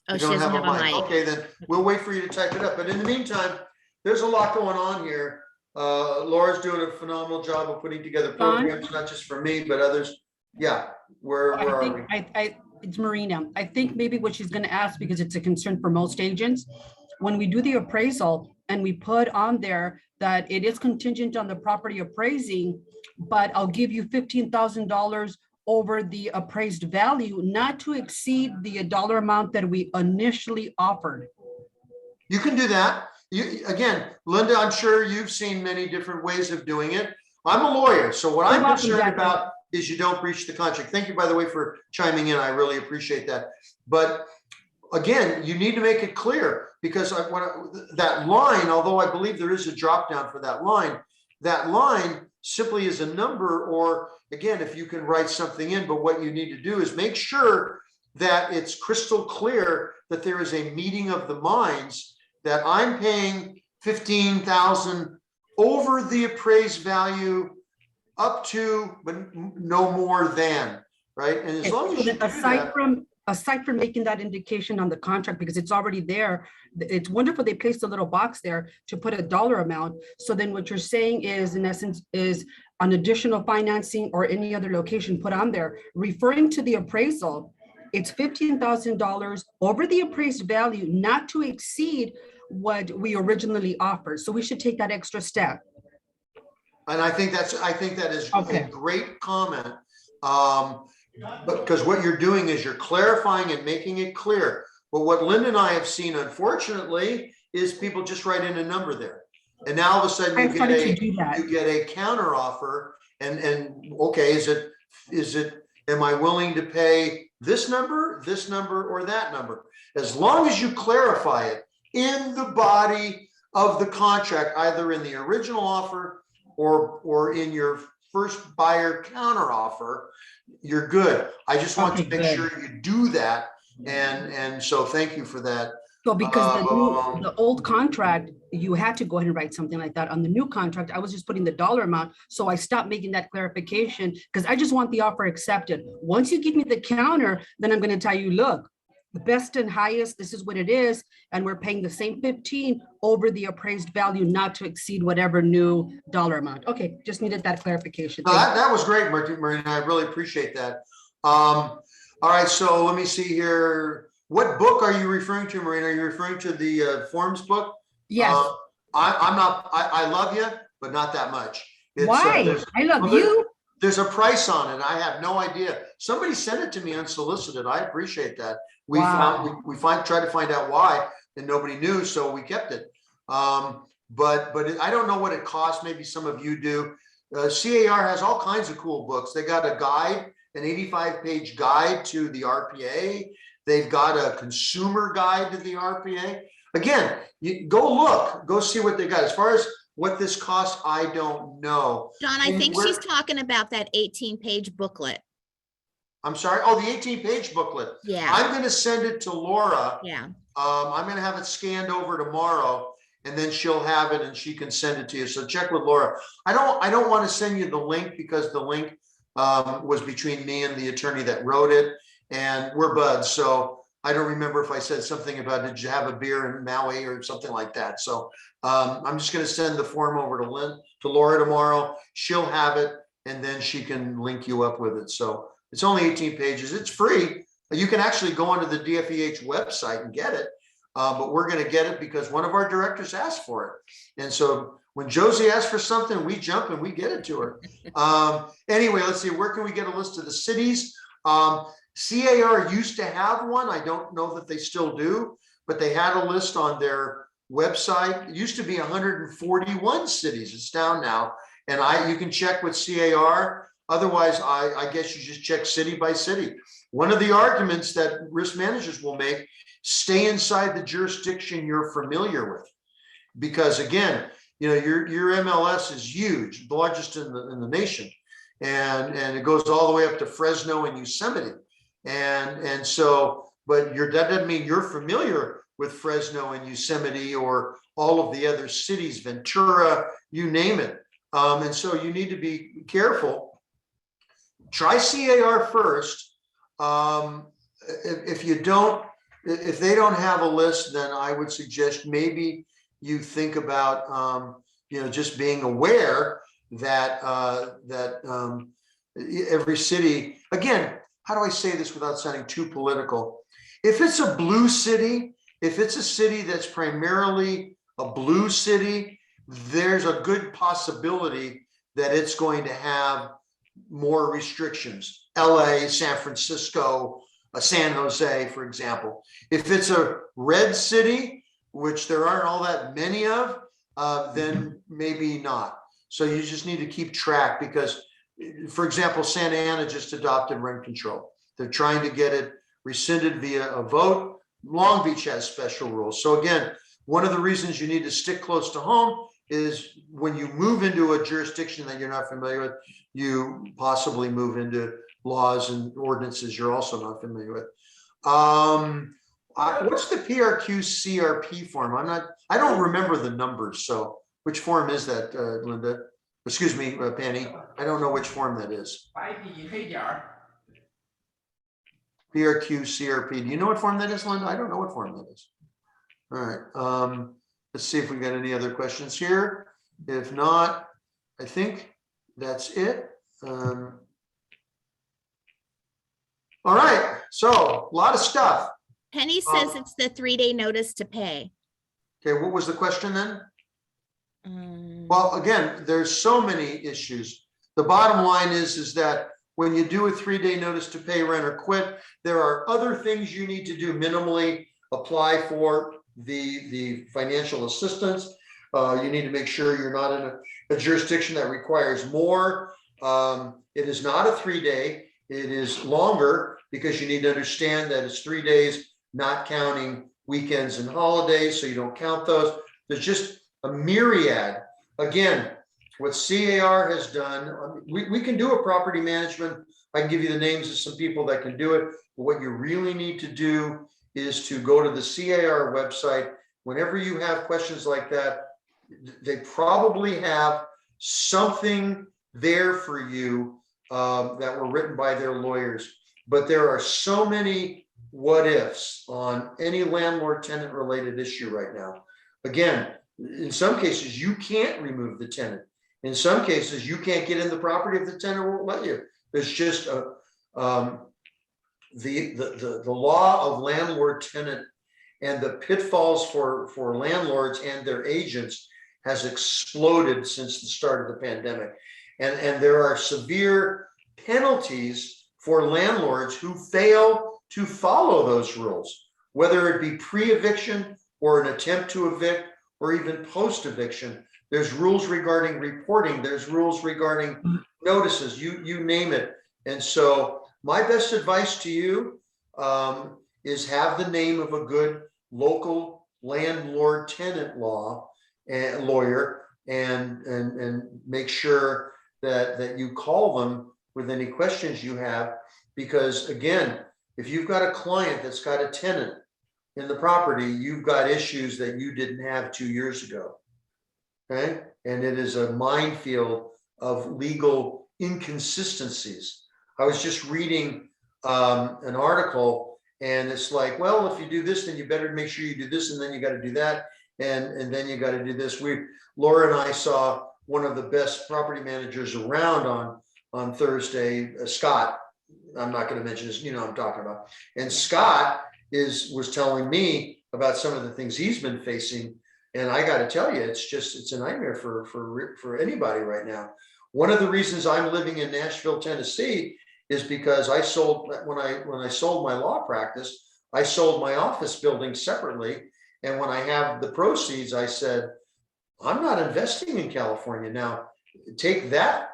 B: Oh,
A: You
B: she
A: don't
B: doesn't
A: have a mic.
B: mic.
A: Okay, then we'll wait for you to type it up. But in the meantime, there's a lot going on here. Laura's doing a phenomenal job of putting together programs, not just for me, but others. Yeah, where are we?
C: It's Marina. I think maybe what she's gonna ask, because it's a concern for most agents, when we do the appraisal and we put on there that it is contingent on the property appraising, but I'll give you $15,000 over the appraised value, not to exceed the dollar amount that we initially offered.
A: You can do that. Again, Linda, I'm sure you've seen many different ways of doing it. I'm a lawyer, so what I'm concerned about is you don't breach the contract. Thank you, by the way, for chiming in. I really appreciate that. But again, you need to make it clear, because that line, although I believe there is a drop down for that line simply is a number, or again, if you can write something in, but what you need to do is make sure that it's crystal clear that there is a meeting of the minds, that I'm paying $15,000 over the appraised value up to, but no more than, right? And as long as you do that,
C: aside from making that indication on the contract, because it's already there, it's wonderful they placed a little box there to put a dollar amount. So then what you're saying is, in essence, is an additional financing or any other location put on there, referring to the appraisal, it's $15,000 over the appraised value, not to exceed what we originally offered. So we should take that extra step.
A: and I think that is
C: Okay.
A: a great comment. Because what you're doing is you're clarifying and making it clear. But what Linda and I have seen, unfortunately, is people just write in a number there. And now all of a sudden you get a counter offer, and okay, is it, am I willing to pay this number, or that number? As long as you clarify it in the body of the contract, either in the original offer or in your first buyer counter offer, you're good. I just want to make sure you do that. And so thank you for that.
C: So because the old contract, you had to go ahead and write something like that. On the new contract, I was just putting the dollar amount. So I stopped making that clarification, because I just want the offer accepted. Once you give me the counter, then I'm going to tell you, look, the best and highest, this is what it is. And we're paying the same 15 over the appraised value, not to exceed whatever new dollar amount. Okay, just needed that clarification.
A: No, that was great, Marina. I really appreciate that. All right, so let me see here. What book are you referring to, Marina? Are you referring to the forms book?
C: Yes.
A: I'm not. I love you, but not that much.
C: Why? I love you.
A: There's a price on it. I have no idea. Somebody sent it to me unsolicited. I appreciate that. We tried to find out why, and nobody knew, so we kept it. But I don't know what it costs. Maybe some of you do. CAR has all kinds of cool books. They got a guide, an 85-page guide to the RPA. They've got a consumer guide to the RPA. Again, you go see what they got. As far as what this costs, I don't know.
B: John, I think she's talking about that 18-page booklet.
A: I'm sorry. Oh, the 18-page booklet.
B: Yeah.
A: I'm going to send it to Laura.
B: Yeah.
A: I'm going to have it scanned over tomorrow, and then she'll have it and she can send it to you. So check with Laura. I don't want to send you the link, because the link was between me and the attorney that wrote it, and we're buds. So I don't remember if I said something about, did you have a beer in Maui or something like that. So I'm just going to send the form over to Laura tomorrow. She'll have it, and then she can link you up with it. So it's only 18 pages. It's free. You can actually go onto the DFEH website and get it. But we're going to get it because one of our directors asked for it. And so when Josie asks for something, we jump and we get it to her. Anyway, let's see. Where can we get a list of the cities? CAR used to have one. I don't know that they still do, but they had a list on their website. It used to be 141 cities. It's down now. And you can check with CAR. Otherwise, I guess you just check city by city. One of the arguments that risk managers will make, stay inside the jurisdiction you're familiar with. Because again, your MLS is huge, the largest in the nation. And it goes all the way up to Fresno and Yosemite. And so, but that doesn't mean you're familiar with Fresno and Yosemite or all of the other cities, Ventura, you name it. And so you need to be careful. Try CAR first. If you don't, if they don't have a list, then I would suggest maybe you think about, just being aware that, every city, again, how do I say this without sounding too political? If it's a blue city, if it's a city that's primarily a blue city, there's a good possibility that it's going to have more restrictions. LA, San Francisco, San Jose, for example. If it's a red city, which there aren't all that many of, then maybe not. So you just need to keep track because, for example, Santa Ana just adopted rent control. They're trying to get it rescinded via a vote. Long Beach has special rules. So again, one of the reasons you need to stick close to home is when you move into a jurisdiction that you're not familiar with, you possibly move into laws and ordinances you're also not familiar with. What's the PRQ CRP form? I don't remember the numbers. So which form is that, Linda? Excuse me, Penny. I don't know which form that is. PRQ CRP. Do you know what form that is, Linda? I don't know what form that is. All right. Let's see if we got any other questions here. If not, I think that's it. All right. So a lot of stuff.
B: Penny says it's the 3-day notice to pay.
A: Okay. What was the question then? Well, again, there's so many issues. The bottom line is that when you do a 3-day notice to pay rent or quit, there are other things you need to do minimally. Apply for the financial assistance. You need to make sure you're not in a jurisdiction that requires more. It is not a 3-day. It is longer because you need to understand that it's 3 days, not counting weekends and holidays. So you don't count those. There's just a myriad. Again, what CAR has done, we can do a property management. I can give you the names of some people that can do it. But what you really need to do is to go to the CAR website. Whenever you have questions like that, they probably have something there for you that were written by their lawyers. But there are so many what ifs on any landlord tenant related issue right now. Again, in some cases, you can't remove the tenant. In some cases, you can't get in the property if the tenant won't let you. There's just the law of landlord tenant and the pitfalls for landlords and their agents has exploded since the start of the pandemic. And there are severe penalties for landlords who fail to follow those rules, whether it be pre-eviction or an attempt to evict or even post-eviction. There's rules regarding reporting. There's rules regarding notices, you name it. And so my best advice to you is have the name of a good local landlord tenant law and lawyer and make sure that you call them with any questions you have. Because again, if you've got a client that's got a tenant in the property, you've got issues that you didn't have 2 years ago. Okay. And it is a minefield of legal inconsistencies. I was just reading an article and it's like, well, if you do this, then you better make sure you do this. And then you got to do that. And then you got to do this. Laura and I saw one of the best property managers around on Thursday, Scott. I'm not going to mention his, I'm talking about. And Scott was telling me about some of the things he's been facing. And I got to tell you, it's a nightmare for anybody right now. One of the reasons I'm living in Nashville, Tennessee, is because when I sold my law practice, I sold my office building separately. And when I have the proceeds, I said, I'm not investing in California. Now, take that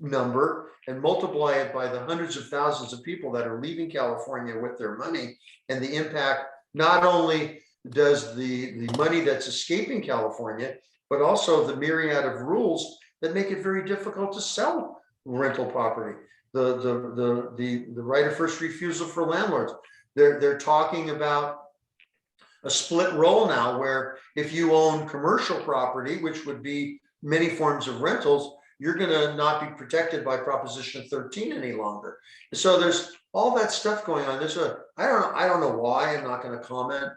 A: number and multiply it by the hundreds of thousands of people that are leaving California with their money and the impact. Not only does the money that's escaping California, but also the myriad of rules that make it very difficult to sell rental property. The right of first refusal for landlords. They're talking about a split role now, where if you own commercial property, which would be many forms of rentals, you're gonna not be protected by Proposition 13 any longer. So there's all that stuff going on. I don't know why. I'm not gonna comment.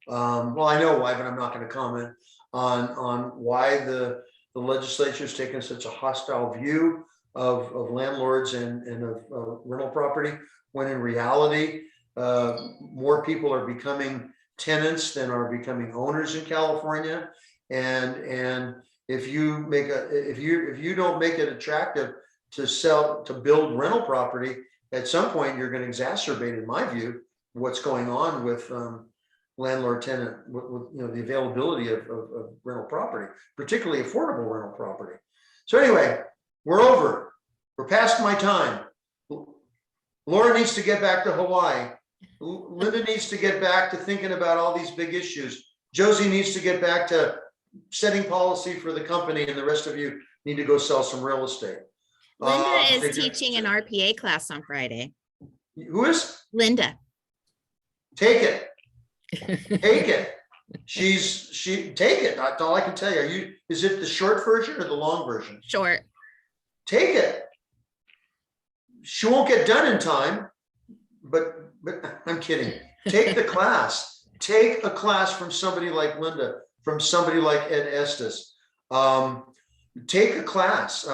A: Well, I know why, but I'm not gonna comment on why the legislature is taking such a hostile view of landlords and of rental property, when in reality, more people are becoming tenants than are becoming owners in California. And if you don't make it attractive to build rental property, at some point you're going to exacerbate, in my view, what's going on with landlord tenant, with the availability of rental property, particularly affordable rental property. So anyway, we're over. We're past my time. Laura needs to get back to Hawaii. Linda needs to get back to thinking about all these big issues. Josie needs to get back to setting policy for the company, and the rest of you need to go sell some real estate.
B: Linda is teaching an RPA class on Friday.
A: Who is?
B: Linda.
A: Take it. Take it. Take it. That's all I can tell you. Is it the short version or the long version?
B: Short.
A: Take it. She won't get done in time, but I'm kidding. Take the class. Take a class from somebody like Linda, from somebody like Ed Estes. Take a class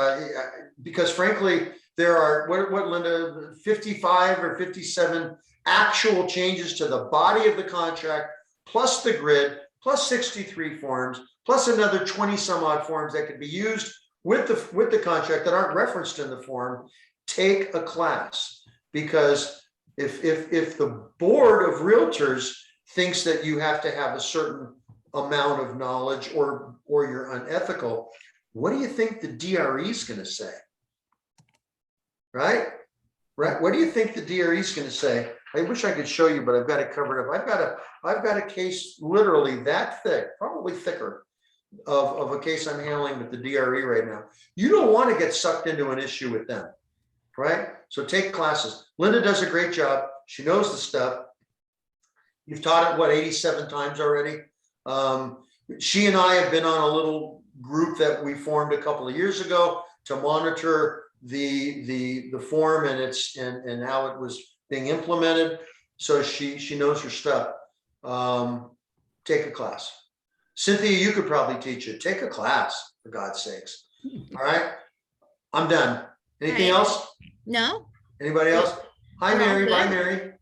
A: because frankly, there are what Linda, 55 or 57 actual changes to the body of the contract, plus the grid, plus 63 forms, plus another 20 some odd forms that could be used with the contract that aren't referenced in the form. Take a class, because if the board of realtors thinks that you have to have a certain amount of knowledge or you're unethical, what do you think the DRE is going to say? Right? What do you think the DRE is going to say? I wish I could show you, but I've got it covered up. I've got a case literally that thick, probably thicker, of a case I'm handling with the DRE right now. You don't want to get sucked into an issue with them, right? So take classes. Linda does a great job. She knows the stuff. You've taught it, what, 87 times already? She and I have been on a little group that we formed a couple of years ago to monitor the form and how it was being implemented. So she knows her stuff. Take a class. Cynthia, you could probably teach it. Take a class, for God's sakes. All right, I'm done. Anything else?
B: No.
A: Anybody else? Hi, Mary. Bye, Mary.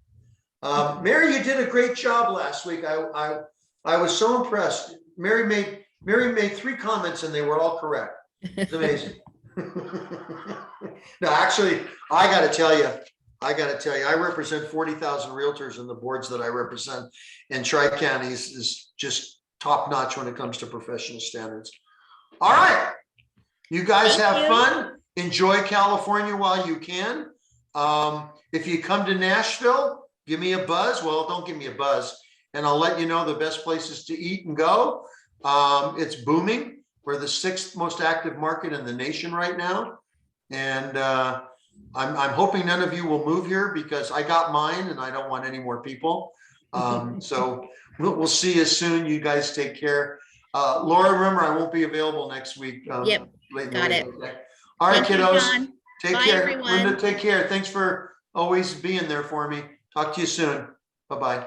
A: Mary, you did a great job last week. I was so impressed. Mary made 3 comments and they were all correct. It's amazing. No, actually, I got to tell you, I represent 40,000 realtors, and the boards that I represent in Tri-County is just top notch when it comes to professional standards. All right. You guys have fun. Enjoy California while you can. If you come to Nashville, give me a buzz. Well, don't give me a buzz, and I'll let you know the best places to eat and go. It's booming. We're the 6th most active market in the nation right now. And I'm hoping none of you will move here, because I got mine and I don't want any more people. So we'll see you soon. You guys take care. Laura, remember, I won't be available next week.
B: Yep. Got it.
A: Okay. All right,
B: Thank you,
A: kiddos.
B: John.
A: Take
B: Bye,
A: care.
B: everyone.
A: Linda, take care. Thanks for always being there for me. Talk to you soon. Bye-bye.